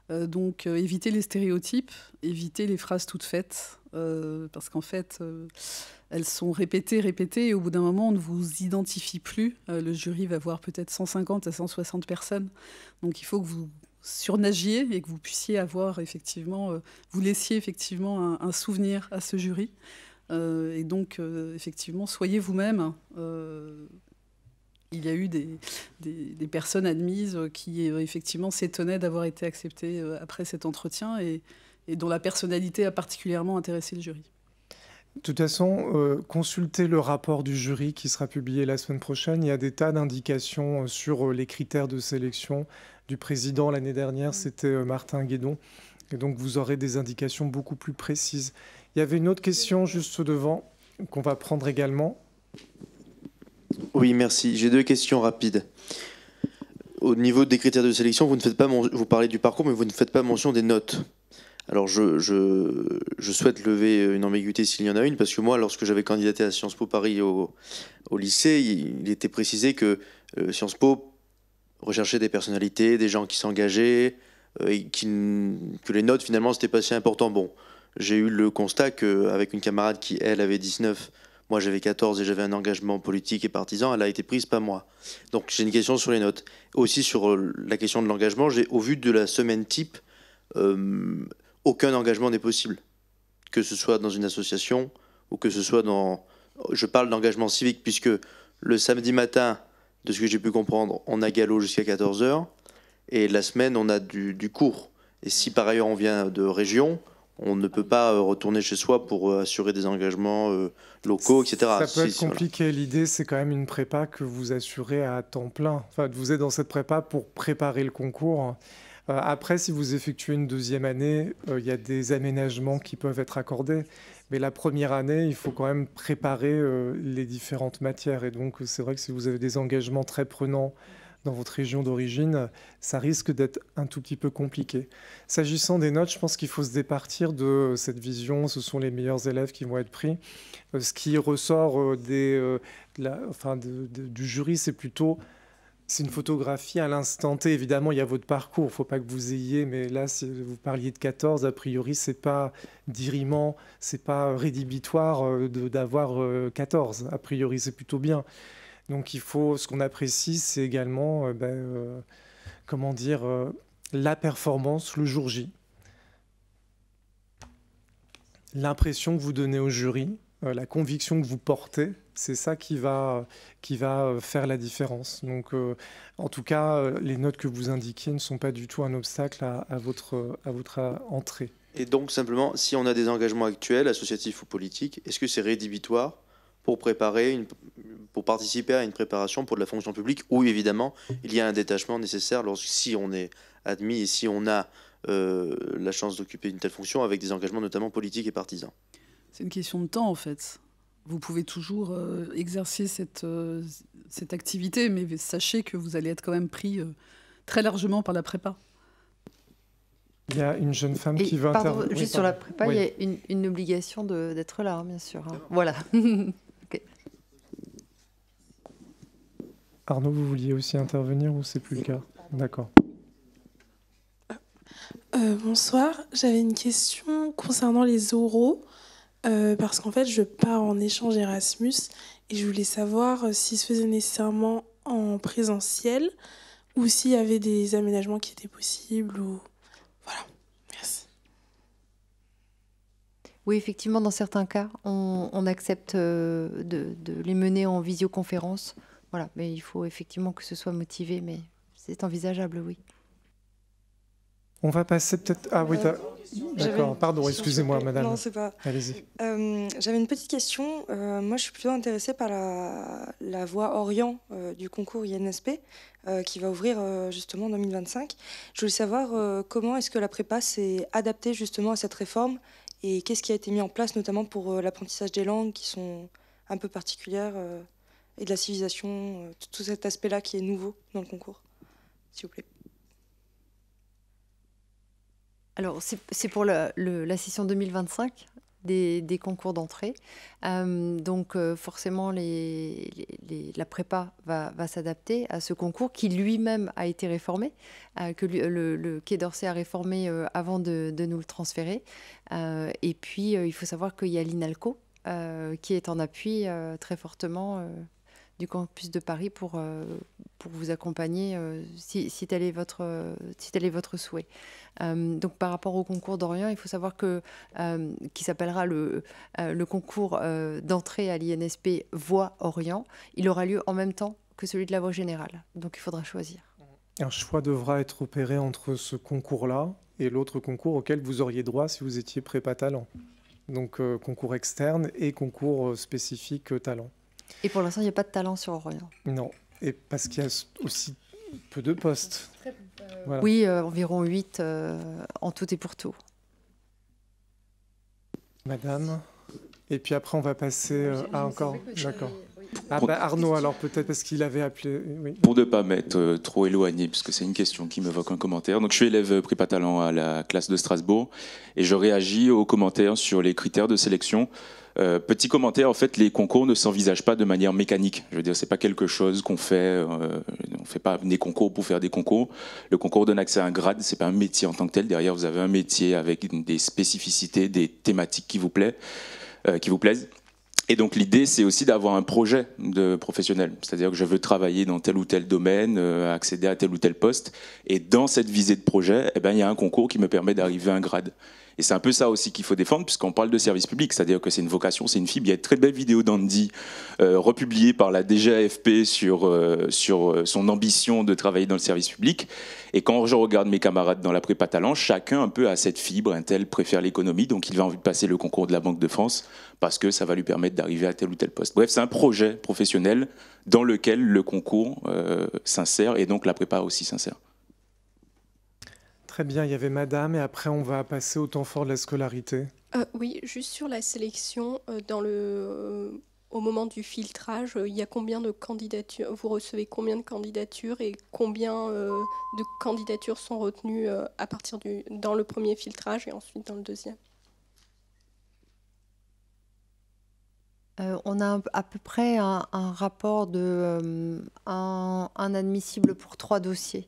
Donc éviter les stéréotypes, éviter les phrases toutes faites, parce qu'en fait, elles sont répétées, et au bout d'un moment, on ne vous identifie plus. Le jury va voir peut-être 150 à 160 personnes. Donc il faut que vous surnagiez et que vous puissiez avoir effectivement, vous laissiez effectivement un souvenir à ce jury. Et donc, effectivement, soyez vous-même. Il y a eu des personnes admises qui, effectivement, s'étonnaient d'avoir été acceptées après cet entretien et dont la personnalité a particulièrement intéressé le jury. De toute façon, consultez le rapport du jury qui sera publié la semaine prochaine. Il y a des tas d'indications sur les critères de sélection du président. L'année dernière, c'était Martin Guédon. Et donc, vous aurez des indications beaucoup plus précises. Il y avait une autre question juste devant qu'on va prendre également. Oui, merci. J'ai deux questions rapides. Au niveau des critères de sélection, vous parlez du parcours, mais vous ne faites pas mention des notes. Alors, je souhaite lever une ambiguïté s'il y en a une, parce que moi, lorsque j'avais candidaté à Sciences Po Paris au lycée, il était précisé que Sciences Po recherchait des personnalités, des gens qui s'engageaient, et que les notes, finalement, c'était pas si important. Bon, j'ai eu le constat qu'avec une camarade qui, elle, avait 19, moi j'avais 14 et j'avais un engagement politique et partisan, elle a été prise, pas moi. Donc j'ai une question sur les notes. Aussi sur la question de l'engagement, au vu de la semaine type, aucun engagement n'est possible. Que ce soit dans une association ou que ce soit dans... Je parle d'engagement civique puisque le samedi matin, de ce que j'ai pu comprendre, on a galop jusqu'à 14h et la semaine, on a du cours. Et si par ailleurs on vient de région, on ne peut pas retourner chez soi pour assurer des engagements locaux, etc. Ça peut être compliqué. Voilà. L'idée, c'est quand même une prépa que vous assurez à temps plein. Enfin, vous êtes dans cette prépa pour préparer le concours. Après, si vous effectuez une deuxième année, il y a des aménagements qui peuvent être accordés. Mais la première année, il faut quand même préparer les différentes matières. Et donc, c'est vrai que si vous avez des engagements très prenants dans votre région d'origine, ça risque d'être un tout petit peu compliqué. S'agissant des notes, je pense qu'il faut se départir de cette vision, ce sont les meilleurs élèves qui vont être pris. Ce qui ressort du jury, c'est plutôt... C'est une photographie à l'instant T. Évidemment, il y a votre parcours. Il ne faut pas que vous ayez... Mais là, si vous parliez de 14, a priori, ce n'est pas dirimant, ce n'est pas rédhibitoire d'avoir 14. A priori, c'est plutôt bien. Donc, il faut... Ce qu'on apprécie, c'est également la performance le jour J. L'impression que vous donnez au jury, la conviction que vous portez, c'est ça qui va faire la différence. Donc, en tout cas, les notes que vous indiquiez ne sont pas du tout un obstacle à votre entrée. Et donc, simplement, si on a des engagements actuels, associatifs ou politiques, est-ce que c'est rédhibitoire pour participer à une préparation pour de la fonction publique où, évidemment, il y a un détachement nécessaire si on est admis et si on a la chance d'occuper une telle fonction avec des engagements notamment politiques et partisans? C'est une question de temps, en fait. Vous pouvez toujours exercer cette activité, mais sachez que vous allez être quand même pris très largement par la prépa. Il y a une jeune femme qui veut intervenir. Juste sur la prépa, il y a une obligation d'être là, bien sûr. Voilà. Okay. Arnaud, vous vouliez aussi intervenir ou c'est plus le cas? D'accord. Bonsoir, j'avais une question concernant les oraux. Parce qu'en fait, je pars en échange Erasmus et je voulais savoir s'il se faisait nécessairement en présentiel ou s'il y avait des aménagements qui étaient possibles. Voilà, merci. Oui, effectivement, dans certains cas, on accepte de les mener en visioconférence. Voilà, mais il faut effectivement que ce soit motivé, mais c'est envisageable, oui. On va passer peut-être... Ah oui, d'accord, pardon, excusez-moi, madame. Non, c'est pas... Allez-y. J'avais une petite question. Moi, je suis plutôt intéressée par la voie Orient du concours INSP qui va ouvrir justement en 2025. Je voulais savoir comment est-ce que la prépa s'est adaptée justement à cette réforme et qu'est-ce qui a été mis en place notamment pour l'apprentissage des langues qui sont un peu particulières et de la civilisation, tout cet aspect-là qui est nouveau dans le concours, s'il vous plaît. Alors, c'est pour la session 2025 des concours d'entrée. Donc, forcément, la prépa va s'adapter à ce concours qui lui-même a été réformé, que le Quai d'Orsay a réformé avant de nous le transférer. Et puis, il faut savoir qu'il y a l'INALCO qui est en appui très fortement du campus de Paris pour vous accompagner si tel est votre souhait. Donc par rapport au concours d'Orient, il faut savoir qui s'appellera le concours d'entrée à l'INSP Voie Orient. Il aura lieu en même temps que celui de la Voie Générale. Donc il faudra choisir. Un choix devra être opéré entre ce concours-là et l'autre concours auquel vous auriez droit si vous étiez prépa talent. Donc concours externe et concours spécifique talent. Et pour l'instant, il n'y a pas de talent sur Orient. Non, et parce qu'il y a aussi peu de postes. Voilà. Oui, environ 8 en tout et pour tout. Madame. Et puis après, on va passer à encore... D'accord. Ah bah Arnaud, alors peut-être parce qu'il avait appelé... Oui. Pour ne pas m'être trop éloigné, parce que c'est une question qui m'évoque un commentaire. Donc je suis élève prépa talent à la classe de Strasbourg et je réagis aux commentaires sur les critères de sélection. Petit commentaire, en fait, les concours ne s'envisagent pas de manière mécanique. Je veux dire, c'est pas quelque chose qu'on fait. On fait pas des concours pour faire des concours. Le concours donne accès à un grade. C'est pas un métier en tant que tel. Derrière, vous avez un métier avec des spécificités, des thématiques qui vous plaisent. Et donc l'idée, c'est aussi d'avoir un projet de professionnel. C'est-à-dire que je veux travailler dans tel ou tel domaine, accéder à tel ou tel poste. Et dans cette visée de projet, il y a un concours qui me permet d'arriver à un grade. Et c'est un peu ça aussi qu'il faut défendre, puisqu'on parle de service public, c'est-à-dire que c'est une vocation, c'est une fibre. Il y a une très belle vidéo d'Andy republiée par la DGAFP sur son ambition de travailler dans le service public. Et quand je regarde mes camarades dans la prépa talent, chacun un peu a cette fibre. Un tel préfère l'économie, donc il va envie de passer le concours de la Banque de France parce que ça va lui permettre d'arriver à tel ou tel poste. Bref, c'est un projet professionnel dans lequel le concours s'insère et donc la prépa aussi s'insère. Très bien, il y avait madame, et après on va passer au temps fort de la scolarité. Oui, juste sur la sélection, dans le au moment du filtrage, il y a combien de candidatures, vous recevez combien de candidatures et combien de candidatures sont retenues à partir dans le premier filtrage et ensuite dans le deuxième? On a à peu près un rapport de un admissible pour 3 dossiers.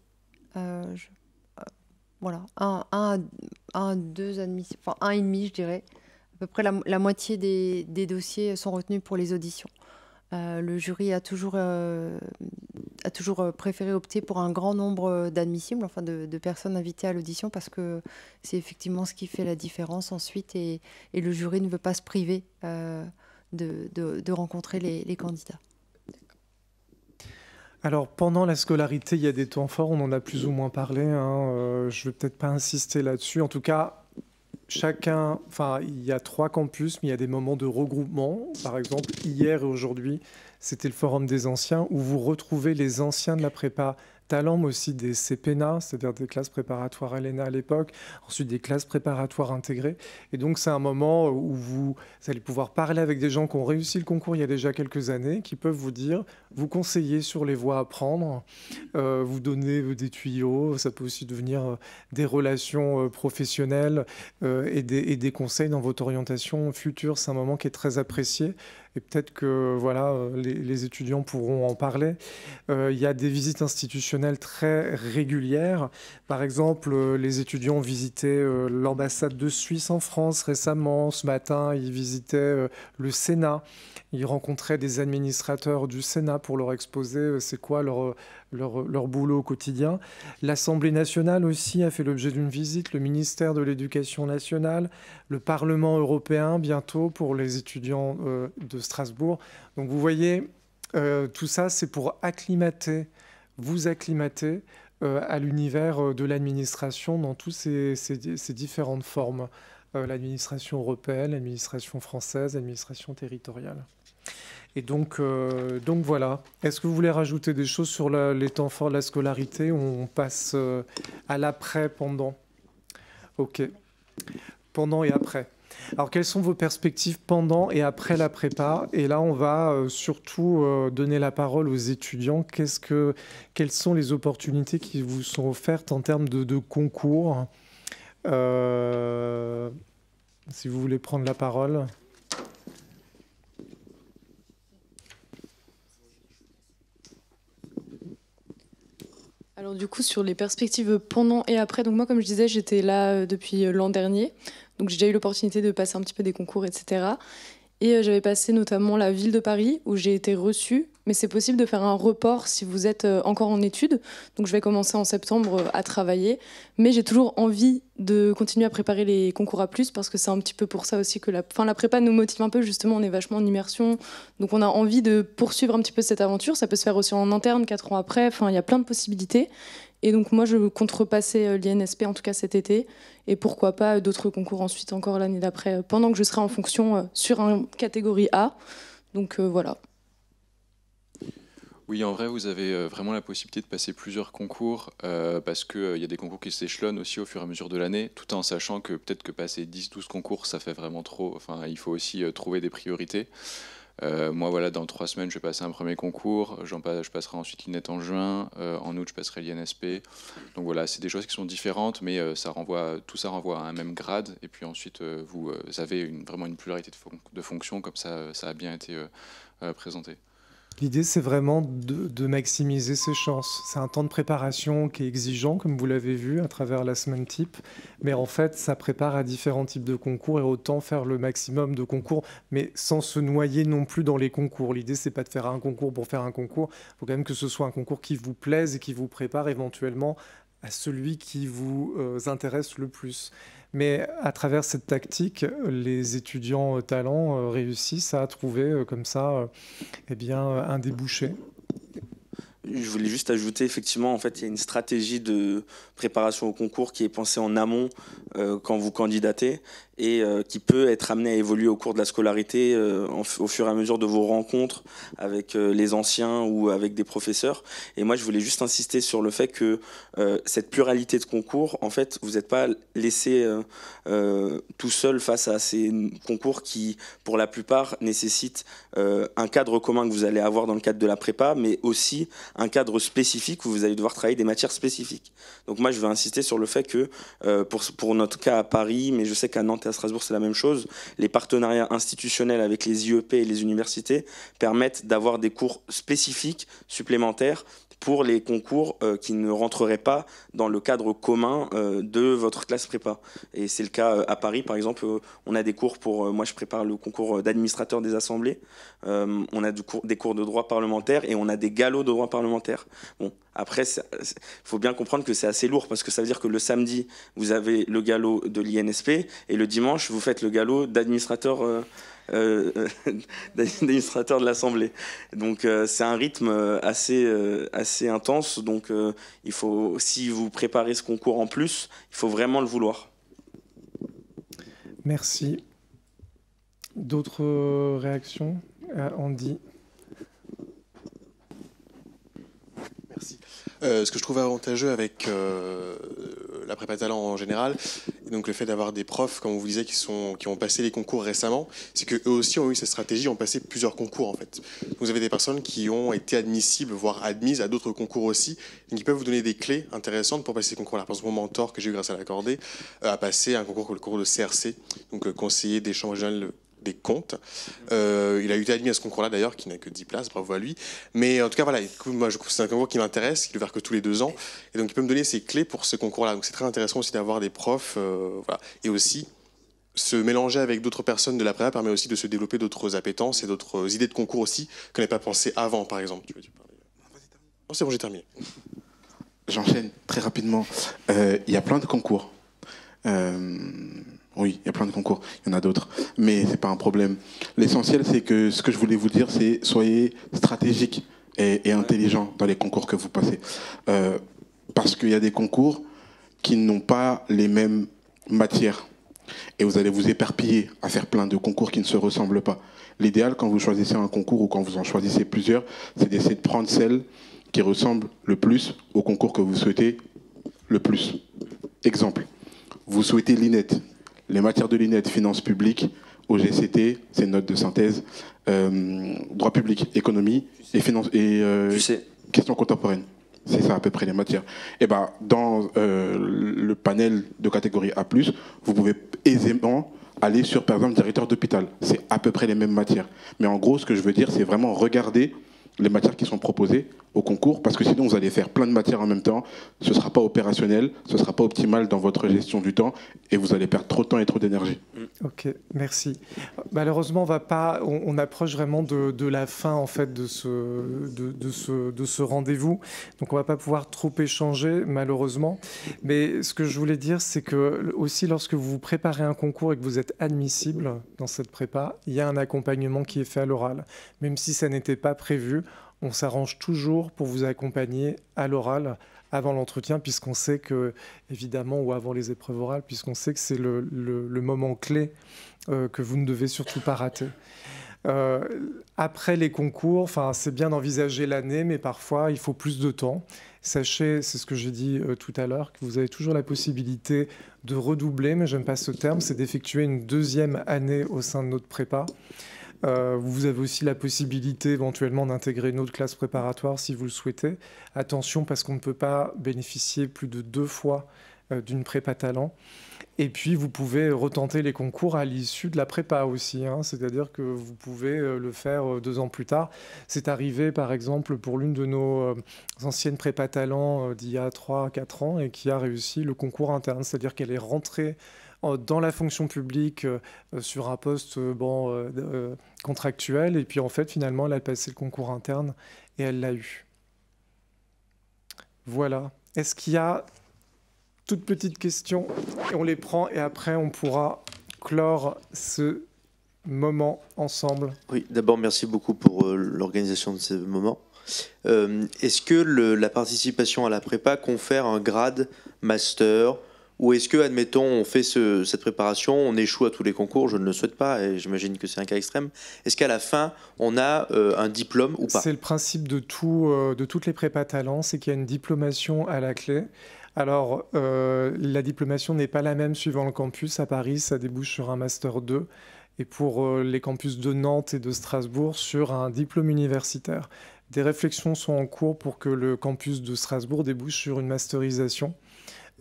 Voilà, deux admissibles, enfin 1,5 je dirais. À peu près la moitié des dossiers sont retenus pour les auditions. Le jury a toujours préféré opter pour un grand nombre d'admissibles, enfin de personnes invitées à l'audition, parce que c'est effectivement ce qui fait la différence ensuite, et le jury ne veut pas se priver de rencontrer les candidats. Alors, pendant la scolarité, il y a des temps forts, on en a plus ou moins parlé, hein, je ne vais peut-être pas insister là-dessus. En tout cas, il y a 3 campus, mais il y a des moments de regroupement. Par exemple, hier et aujourd'hui, c'était le Forum des anciens, où vous retrouvez les anciens de la prépa talent, mais aussi des CPNA, c'est-à-dire des classes préparatoires ELENA à l'époque, ensuite des classes préparatoires intégrées. Et donc, c'est un moment où vous allez pouvoir parler avec des gens qui ont réussi le concours il y a déjà quelques années, qui peuvent vous dire, vous conseiller sur les voies à prendre, vous donner des tuyaux. Ça peut aussi devenir des relations professionnelles et des conseils dans votre orientation future. C'est un moment qui est très apprécié. Et peut-être que voilà, les étudiants pourront en parler. Il y a des visites institutionnelles très régulières. Par exemple, les étudiants ont visité l'ambassade de Suisse en France récemment. Ce matin, ils visitaient le Sénat. Ils rencontraient des administrateurs du Sénat pour leur exposer c'est quoi leur boulot au quotidien. L'Assemblée nationale aussi a fait l'objet d'une visite, le ministère de l'Éducation nationale, le Parlement européen bientôt pour les étudiants de Strasbourg. Donc vous voyez, tout ça c'est pour vous acclimater à l'univers de l'administration dans toutes ces différentes formes. L'administration européenne, l'administration française, l'administration territoriale. Et donc voilà. Est-ce que vous voulez rajouter des choses sur les temps forts de la scolarité, ou on passe à l'après, pendant? Ok. Pendant et après. Alors, quelles sont vos perspectives pendant et après la prépa? Et là, on va surtout donner la parole aux étudiants. Quelles sont les opportunités qui vous sont offertes en termes de concours? Si vous voulez prendre la parole. Alors du coup, sur les perspectives pendant et après, donc moi, comme je disais, j'étais là depuis l'an dernier. Donc j'ai déjà eu l'opportunité de passer un petit peu des concours, etc. Et j'avais passé notamment la ville de Paris, où j'ai été reçue. Mais c'est possible de faire un report si vous êtes encore en études. Donc je vais commencer en septembre à travailler. Mais j'ai toujours envie de continuer à préparer les concours A+, parce que c'est un petit peu pour ça aussi que la prépa nous motive un peu. Justement, on est vachement en immersion. Donc on a envie de poursuivre un petit peu cette aventure. Ça peut se faire aussi en interne 4 ans après. Enfin, il y a plein de possibilités. Et donc moi, je compte repasser l'INSP, en tout cas cet été. Et pourquoi pas d'autres concours ensuite, encore l'année d'après, pendant que je serai en fonction sur une catégorie A. Donc voilà. Oui, en vrai, vous avez vraiment la possibilité de passer plusieurs concours parce qu'il y a des concours qui s'échelonnent aussi au fur et à mesure de l'année, tout en sachant que peut-être que passer 10-12 concours, ça fait vraiment trop. Enfin, il faut aussi trouver des priorités. Moi, voilà, dans 3 semaines, je vais passer un premier concours. Je passerai ensuite l'INET en juin. En août, je passerai l'INSP. Donc voilà, c'est des choses qui sont différentes, mais tout ça renvoie à un même grade. Et puis ensuite, vous avez vraiment une pluralité de fonctions, comme ça a bien été présenté. L'idée, c'est vraiment de maximiser ses chances. C'est un temps de préparation qui est exigeant, comme vous l'avez vu, à travers la semaine type. Mais en fait, ça prépare à différents types de concours, et autant faire le maximum de concours, mais sans se noyer non plus dans les concours. L'idée, c'est pas de faire un concours pour faire un concours. Il faut quand même que ce soit un concours qui vous plaise et qui vous prépare éventuellement à celui qui vous intéresse le plus. Mais à travers cette tactique, les étudiants talents réussissent à trouver comme ça un débouché. Je voulais juste ajouter, effectivement, en fait, il y a une stratégie de préparation au concours qui est pensée en amont quand vous candidatez. et qui peut être amené à évoluer au cours de la scolarité au fur et à mesure de vos rencontres avec les anciens ou avec des professeurs. Et moi, je voulais juste insister sur le fait que cette pluralité de concours, en fait, vous n'êtes pas laissé tout seul face à ces concours qui, pour la plupart, nécessitent un cadre commun que vous allez avoir dans le cadre de la prépa, mais aussi un cadre spécifique où vous allez devoir travailler des matières spécifiques. Donc moi, je veux insister sur le fait que, pour notre cas à Paris, mais je sais qu'à Nantes et à Strasbourg, c'est la même chose, les partenariats institutionnels avec les IEP et les universités permettent d'avoir des cours spécifiques supplémentaires pour les concours qui ne rentreraient pas dans le cadre commun de votre classe prépa. Et c'est le cas à Paris, par exemple, on a des cours pour... moi, je prépare le concours d'administrateur des assemblées. On a des cours de droit parlementaire et on a des galops de droit parlementaire. Bon, après, il faut bien comprendre que c'est assez lourd parce que ça veut dire que le samedi, vous avez le galop de l'INSP et le dimanche, vous faites le galop d'administrateur... d'administrateur de l'Assemblée. Donc c'est un rythme assez intense. Donc il faut, si vous préparez ce concours en plus, il faut vraiment le vouloir. Merci. D'autres réactions? Andy? Merci. Ce que je trouve avantageux avec la prépa talent en général, et donc le fait d'avoir des profs, comme on vous disait, qui ont passé les concours récemment, c'est qu'eux aussi ont eu cette stratégie, ont passé plusieurs concours en fait. Vous avez des personnes qui ont été admissibles, voire admises à d'autres concours aussi, et qui peuvent vous donner des clés intéressantes pour passer ces concours-là. Par exemple, mon mentor que j'ai eu grâce à l'accordé a passé un concours, le concours de CRC, donc conseiller des chambres régionales des comptes. Il a été admis à ce concours-là d'ailleurs, qui n'a que 10 places, bravo à lui. Mais en tout cas, voilà, moi je trouve que c'est un concours qui m'intéresse, qui est ouvert que tous les 2 ans. Et donc il peut me donner ses clés pour ce concours-là. Donc c'est très intéressant aussi d'avoir des profs. Voilà. Et aussi, se mélanger avec d'autres personnes de la prépa permet aussi de se développer d'autres appétences et d'autres idées de concours aussi qu'on n'avait pas pensé avant, par exemple. Tu veux parler ? Non, c'est bon, j'ai terminé. J'enchaîne très rapidement. Il y a plein de concours. Oui, il y a plein de concours, il y en a d'autres, mais c'est pas un problème. L'essentiel, c'est que ce que je voulais vous dire, c'est soyez stratégique et intelligent dans les concours que vous passez. Parce qu'il y a des concours qui n'ont pas les mêmes matières. Et vous allez vous éparpiller à faire plein de concours qui ne se ressemblent pas. L'idéal, quand vous choisissez un concours ou quand vous en choisissez plusieurs, c'est d'essayer de prendre celle qui ressemble le plus au concours que vous souhaitez le plus. Exemple, vous souhaitez l'INET. Les matières de l'INET, finances publiques, OGCT, c'est une note de synthèse, droit public, économie et, questions contemporaines. C'est ça à peu près les matières. Et ben, dans le panel de catégorie A+, vous pouvez aisément aller sur, par exemple, directeur d'hôpital. C'est à peu près les mêmes matières. Mais en gros, ce que je veux dire, c'est vraiment regarder les matières qui sont proposées au concours, parce que sinon vous allez faire plein de matières en même temps, ce ne sera pas opérationnel, ce ne sera pas optimal dans votre gestion du temps, et vous allez perdre trop de temps et trop d'énergie. Ok, merci. Malheureusement, on approche vraiment de la fin en fait de ce rendez-vous, donc on ne va pas pouvoir trop échanger malheureusement. Mais ce que je voulais dire, c'est que aussi lorsque vous préparez un concours et que vous êtes admissible dans cette prépa, il y a un accompagnement qui est fait à l'oral, même si ça n'était pas prévu. On s'arrange toujours pour vous accompagner à l'oral avant l'entretien, puisqu'on sait que, évidemment, ou avant les épreuves orales, puisqu'on sait que c'est le moment clé que vous ne devez surtout pas rater. Après les concours, c'est bien d'envisager l'année, mais parfois il faut plus de temps. Sachez, c'est ce que j'ai dit tout à l'heure, que vous avez toujours la possibilité de redoubler, mais j'aime pas ce terme, c'est d'effectuer une 2e année au sein de notre prépa. Vous avez aussi la possibilité éventuellement d'intégrer une autre classe préparatoire si vous le souhaitez. Attention, parce qu'on ne peut pas bénéficier plus de 2 fois d'une prépa talent. Et puis, vous pouvez retenter les concours à l'issue de la prépa aussi. C'est-à-dire que vous pouvez le faire 2 ans plus tard. C'est arrivé, par exemple, pour l'une de nos anciennes prépa talent d'il y a 3-4 ans et qui a réussi le concours interne. C'est-à-dire qu'elle est rentrée dans la fonction publique sur un poste contractuel, et puis en fait finalement elle a passé le concours interne et elle l'a eu. Voilà. Est-ce qu'il y a toutes petites questions? Et on les prend et après on pourra clore ce moment ensemble. Oui, d'abord merci beaucoup pour l'organisation de ce moment. Est-ce que la participation à la prépa confère un grade master Ou est-ce que, admettons, on fait cette préparation, on échoue à tous les concours, je ne le souhaite pas, et j'imagine que c'est un cas extrême. Est-ce qu'à la fin, on a un diplôme ou pas? C'est le principe de toutes les prépas talents, c'est qu'il y a une diplomation à la clé. Alors, la diplomation n'est pas la même suivant le campus. À Paris, ça débouche sur un Master 2. Et pour les campus de Nantes et de Strasbourg, sur un diplôme universitaire. Des réflexions sont en cours pour que le campus de Strasbourg débouche sur une masterisation.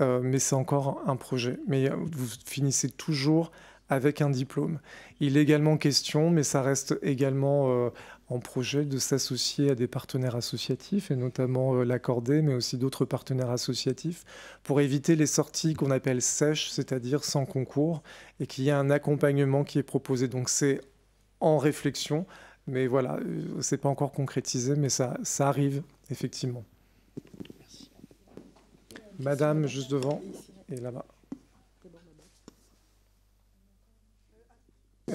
Mais c'est encore un projet. Mais vous finissez toujours avec un diplôme. Il est également question, mais ça reste également en projet, de s'associer à des partenaires associatifs, et notamment l'Accordé, mais aussi d'autres partenaires associatifs, pour éviter les sorties qu'on appelle sèches, c'est-à-dire sans concours, et qu'il y ait un accompagnement qui est proposé. Donc c'est en réflexion, mais voilà, c'est pas encore concrétisé, mais ça arrive, effectivement. Madame, juste devant, et là-bas. Oui.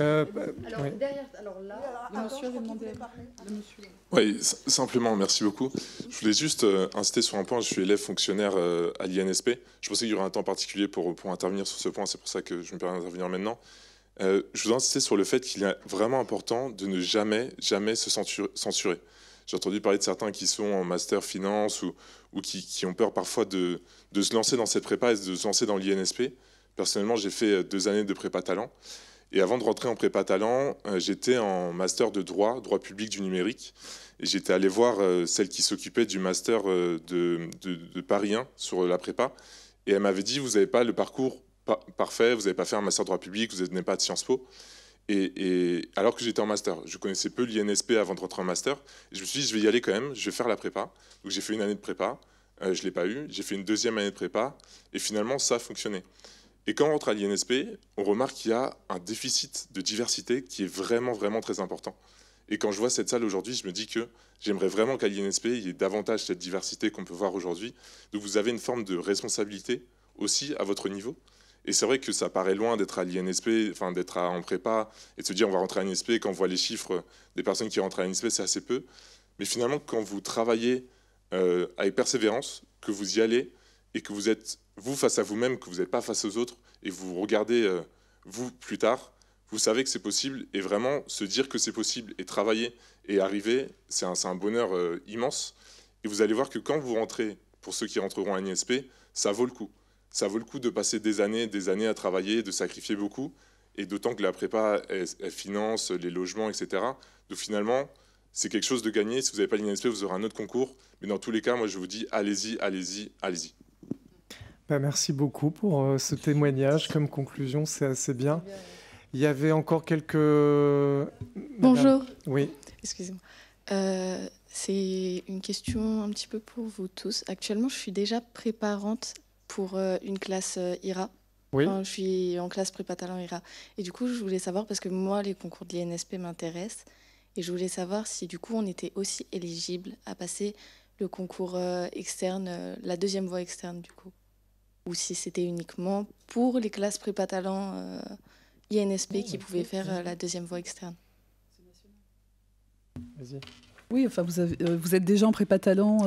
Derrière, alors là, le monsieur avait demandé à parler. Oui, simplement, merci beaucoup. Je voulais juste insister sur un point. Je suis élève fonctionnaire à l'INSP. Je pensais qu'il y aurait un temps particulier pour intervenir sur ce point. C'est pour ça que je me permets d'intervenir maintenant. Je voudrais insister sur le fait qu'il est vraiment important de ne jamais se censurer. J'ai entendu parler de certains qui sont en master finance ou qui ont peur parfois de se lancer dans cette prépa et de se lancer dans l'INSP. Personnellement, j'ai fait 2 années de prépa talent. Et avant de rentrer en prépa talent, j'étais en master de droit public du numérique. Et j'étais allé voir celle qui s'occupait du master de Paris 1 sur la prépa. Et elle m'avait dit, vous n'avez pas le parcours parfait, vous n'avez pas fait un master de droit public, vous n'êtes pas de Sciences Po. Et alors que j'étais en master, je connaissais peu l'INSP avant de rentrer en master. Et je me suis dit, je vais y aller quand même, je vais faire la prépa. Donc j'ai fait 1 année de prépa, je ne l'ai pas eu. J'ai fait une 2e année de prépa. Et finalement, ça a fonctionné. Et quand on rentre à l'INSP, on remarque qu'il y a un déficit de diversité qui est vraiment, vraiment très important. Et quand je vois cette salle aujourd'hui, je me dis que j'aimerais vraiment qu'à l'INSP, il y ait davantage cette diversité qu'on peut voir aujourd'hui. Donc vous avez une forme de responsabilité aussi à votre niveau. Et c'est vrai que ça paraît loin d'être à l'INSP, enfin d'être en prépa et de se dire on va rentrer à l'INSP. Quand on voit les chiffres des personnes qui rentrent à l'INSP, c'est assez peu. Mais finalement, quand vous travaillez avec persévérance, que vous y allez et que vous êtes vous face à vous-même, que vous n'êtes pas face aux autres, et vous regardez vous plus tard, vous savez que c'est possible, et vraiment se dire que c'est possible, et travailler, et arriver, c'est un bonheur immense. Et vous allez voir que quand vous rentrez, pour ceux qui rentreront à l'INSP, ça vaut le coup. Ça vaut le coup de passer des années à travailler, de sacrifier beaucoup, et d'autant que la prépa, elle finance les logements, etc. Donc finalement, c'est quelque chose de gagné. Si vous n'avez pas l'INSP, vous aurez un autre concours. Mais dans tous les cas, moi, je vous dis, allez-y, allez-y, allez-y. Merci beaucoup pour ce témoignage. Comme conclusion, c'est assez bien. Il y avait encore quelques... Bonjour. Oui. Excusez-moi. C'est une question un petit peu pour vous tous. Actuellement, je suis déjà préparante pour une classe IRA. Oui. Enfin, je suis en classe prépa talent IRA. Et du coup, je voulais savoir, parce que moi, les concours de l'INSP m'intéressent, et je voulais savoir si du coup, on était aussi éligible à passer le concours externe, la 2e voie externe du coup. Ou si c'était uniquement pour les classes prépa talent INSP qui pouvaient faire la 2e voie externe. Vas-y. Oui, enfin vous êtes déjà en prépa talent.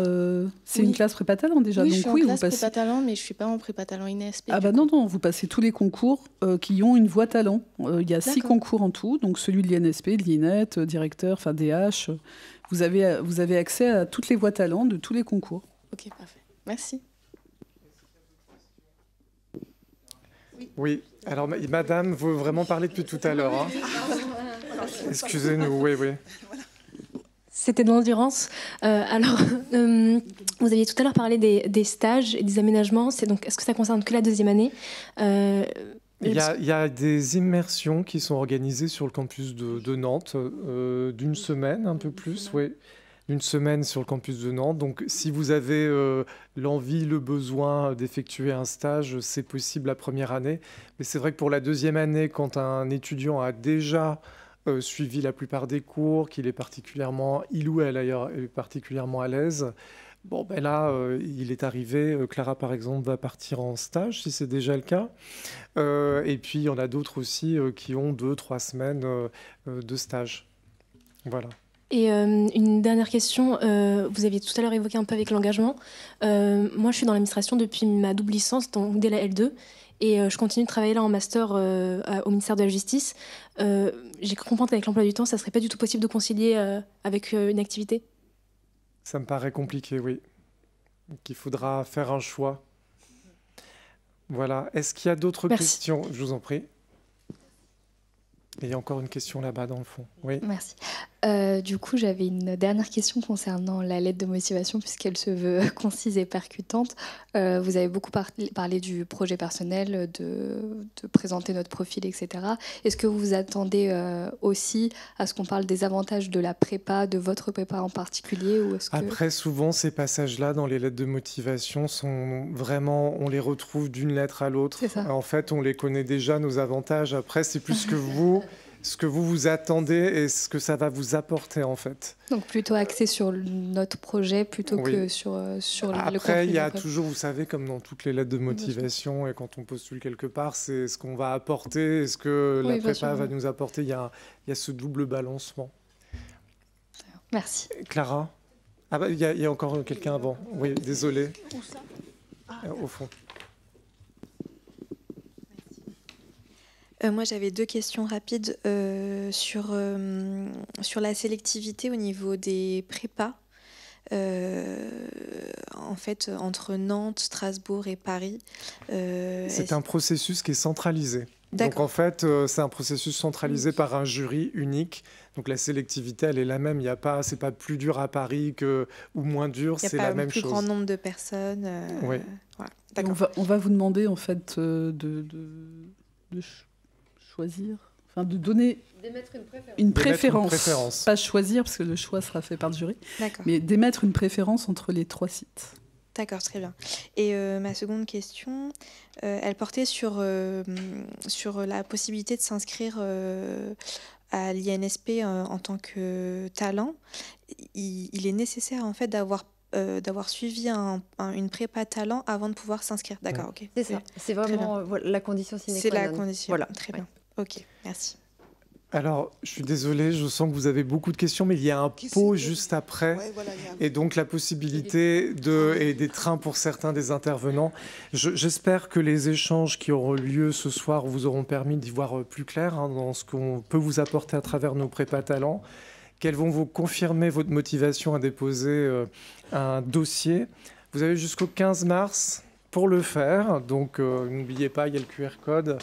C'est une classe prépa talent déjà. Oui, donc je suis en classe prépa talent, mais je suis pas en prépa talent INSP. Ah bah non, vous passez tous les concours qui ont une voie talent. Il y a 6 concours en tout, donc celui de l'INSP, de l'INET, directeur, enfin DH. Vous avez accès à toutes les voies talent de tous les concours. Ok, parfait. Merci. Oui, alors madame veut vraiment parler depuis tout à l'heure. Hein. Excusez-nous, oui. C'était de l'endurance. Vous aviez tout à l'heure parlé des stages et des aménagements. Est-ce que ça concerne que la 2e année Il y a des immersions qui sont organisées sur le campus de Nantes d'une semaine, un peu plus, oui. Une semaine sur le campus de Nantes. Donc, si vous avez l'envie, le besoin d'effectuer un stage, c'est possible la 1re année. Mais c'est vrai que pour la 2e année, quand un étudiant a déjà suivi la plupart des cours, qu'il est particulièrement, il ou elle d'ailleurs, est particulièrement à l'aise, bon, ben là, il est arrivé, Clara par exemple va partir en stage, si c'est déjà le cas. Et puis, il y en a d'autres aussi qui ont 2-3 semaines de stage. Voilà. Et une dernière question, vous aviez tout à l'heure évoqué un peu avec l'engagement. Moi, je suis dans l'administration depuis ma double licence, donc dès la L2, et je continue de travailler là en master au ministère de la Justice. J'ai cru comprendre qu'avec l'emploi du temps, ça ne serait pas du tout possible de concilier avec une activité. Ça me paraît compliqué, oui. Donc, il faudra faire un choix. Voilà. Est-ce qu'il y a d'autres questions? Je vous en prie. Et il y a encore une question là-bas dans le fond. Oui. Merci. Du coup, j'avais une dernière question concernant la lettre de motivation, puisqu'elle se veut concise et percutante. Vous avez beaucoup parlé du projet personnel, de présenter notre profil, etc. Est-ce que vous vous attendez aussi à ce qu'on parle des avantages de la prépa, de votre prépa en particulier, ou est-ce que... Après, souvent, ces passages-là dans les lettres de motivation sont vraiment... On les retrouve d'une lettre à l'autre. En fait, on les connaît déjà, nos avantages. Après, c'est plus que vous... ce que vous vous attendez et ce que ça va vous apporter en fait. Donc plutôt axé sur notre projet plutôt que sur le contenu. Après, il y a toujours, vous savez, comme dans toutes les lettres de motivation et quand on postule quelque part, c'est ce qu'on va apporter et ce que la prépa va nous apporter. Il y a ce double balancement. Merci. Clara? Ah bah, il y a encore quelqu'un avant. Oui, désolé. Où ça? Au fond. Moi, j'avais 2 questions rapides sur la sélectivité au niveau des prépas. En fait, entre Nantes, Strasbourg et Paris. C'est un processus qui est centralisé. Donc en fait, c'est un processus centralisé par un jury unique. Donc la sélectivité, elle est la même. Il y a pas, c'est pas plus dur à Paris ou moins dur. C'est la même chose. Il y a pas un plus grand nombre de personnes. Oui. Voilà. On va vous demander en fait de choisir, enfin de donner une préférence. Pas choisir parce que le choix sera fait par le jury, mais d'émettre une préférence entre les 3 sites. D'accord, très bien. Et ma seconde question, elle portait sur la possibilité de s'inscrire à l'INSP en tant que talent. Il est nécessaire en fait d'avoir suivi une prépa talent avant de pouvoir s'inscrire. D'accord, ok. C'est ça. C'est vraiment la condition sine qua non. C'est la condition. Voilà, très bien. Ok, merci. Alors, je suis désolé, je sens que vous avez beaucoup de questions, mais il y a un pot juste après. Ouais, voilà, et donc, la possibilité et des trains pour certains des intervenants. J'espère que les échanges qui auront lieu ce soir vous auront permis d'y voir plus clair dans ce qu'on peut vous apporter à travers nos prépas talents. Qu'elles vont vous confirmer votre motivation à déposer un dossier. Vous avez jusqu'au 15 mars pour le faire, donc n'oubliez pas, il y a le QR code,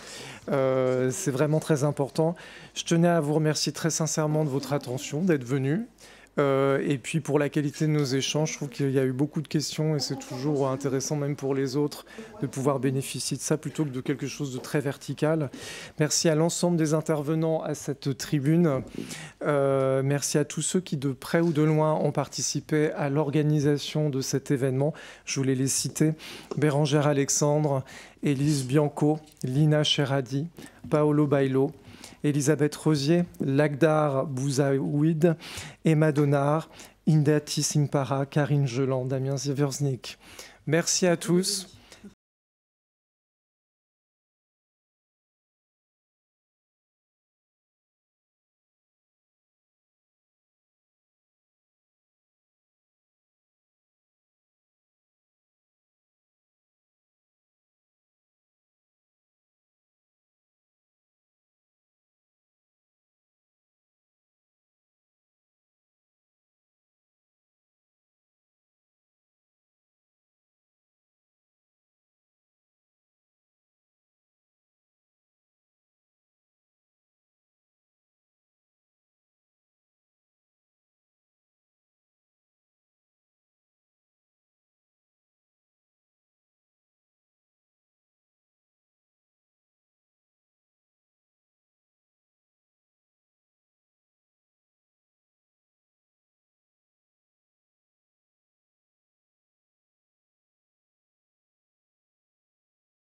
c'est vraiment très important. Je tenais à vous remercier très sincèrement de votre attention, d'être venu. Et puis pour la qualité de nos échanges, je trouve qu'il y a eu beaucoup de questions et c'est toujours intéressant même pour les autres de pouvoir bénéficier de ça plutôt que de quelque chose de très vertical. Merci à l'ensemble des intervenants à cette tribune. Merci à tous ceux qui de près ou de loin ont participé à l'organisation de cet événement. Je voulais les citer: Bérangère Alexandre, Élise Bianco, Lina Cheradi, Paolo Bailo, Elisabeth Rosier, Lagdar Bouzaouid, Emma Donard, Indati Simpara, Karine Geland, Damien Zieverznik. Merci à tous.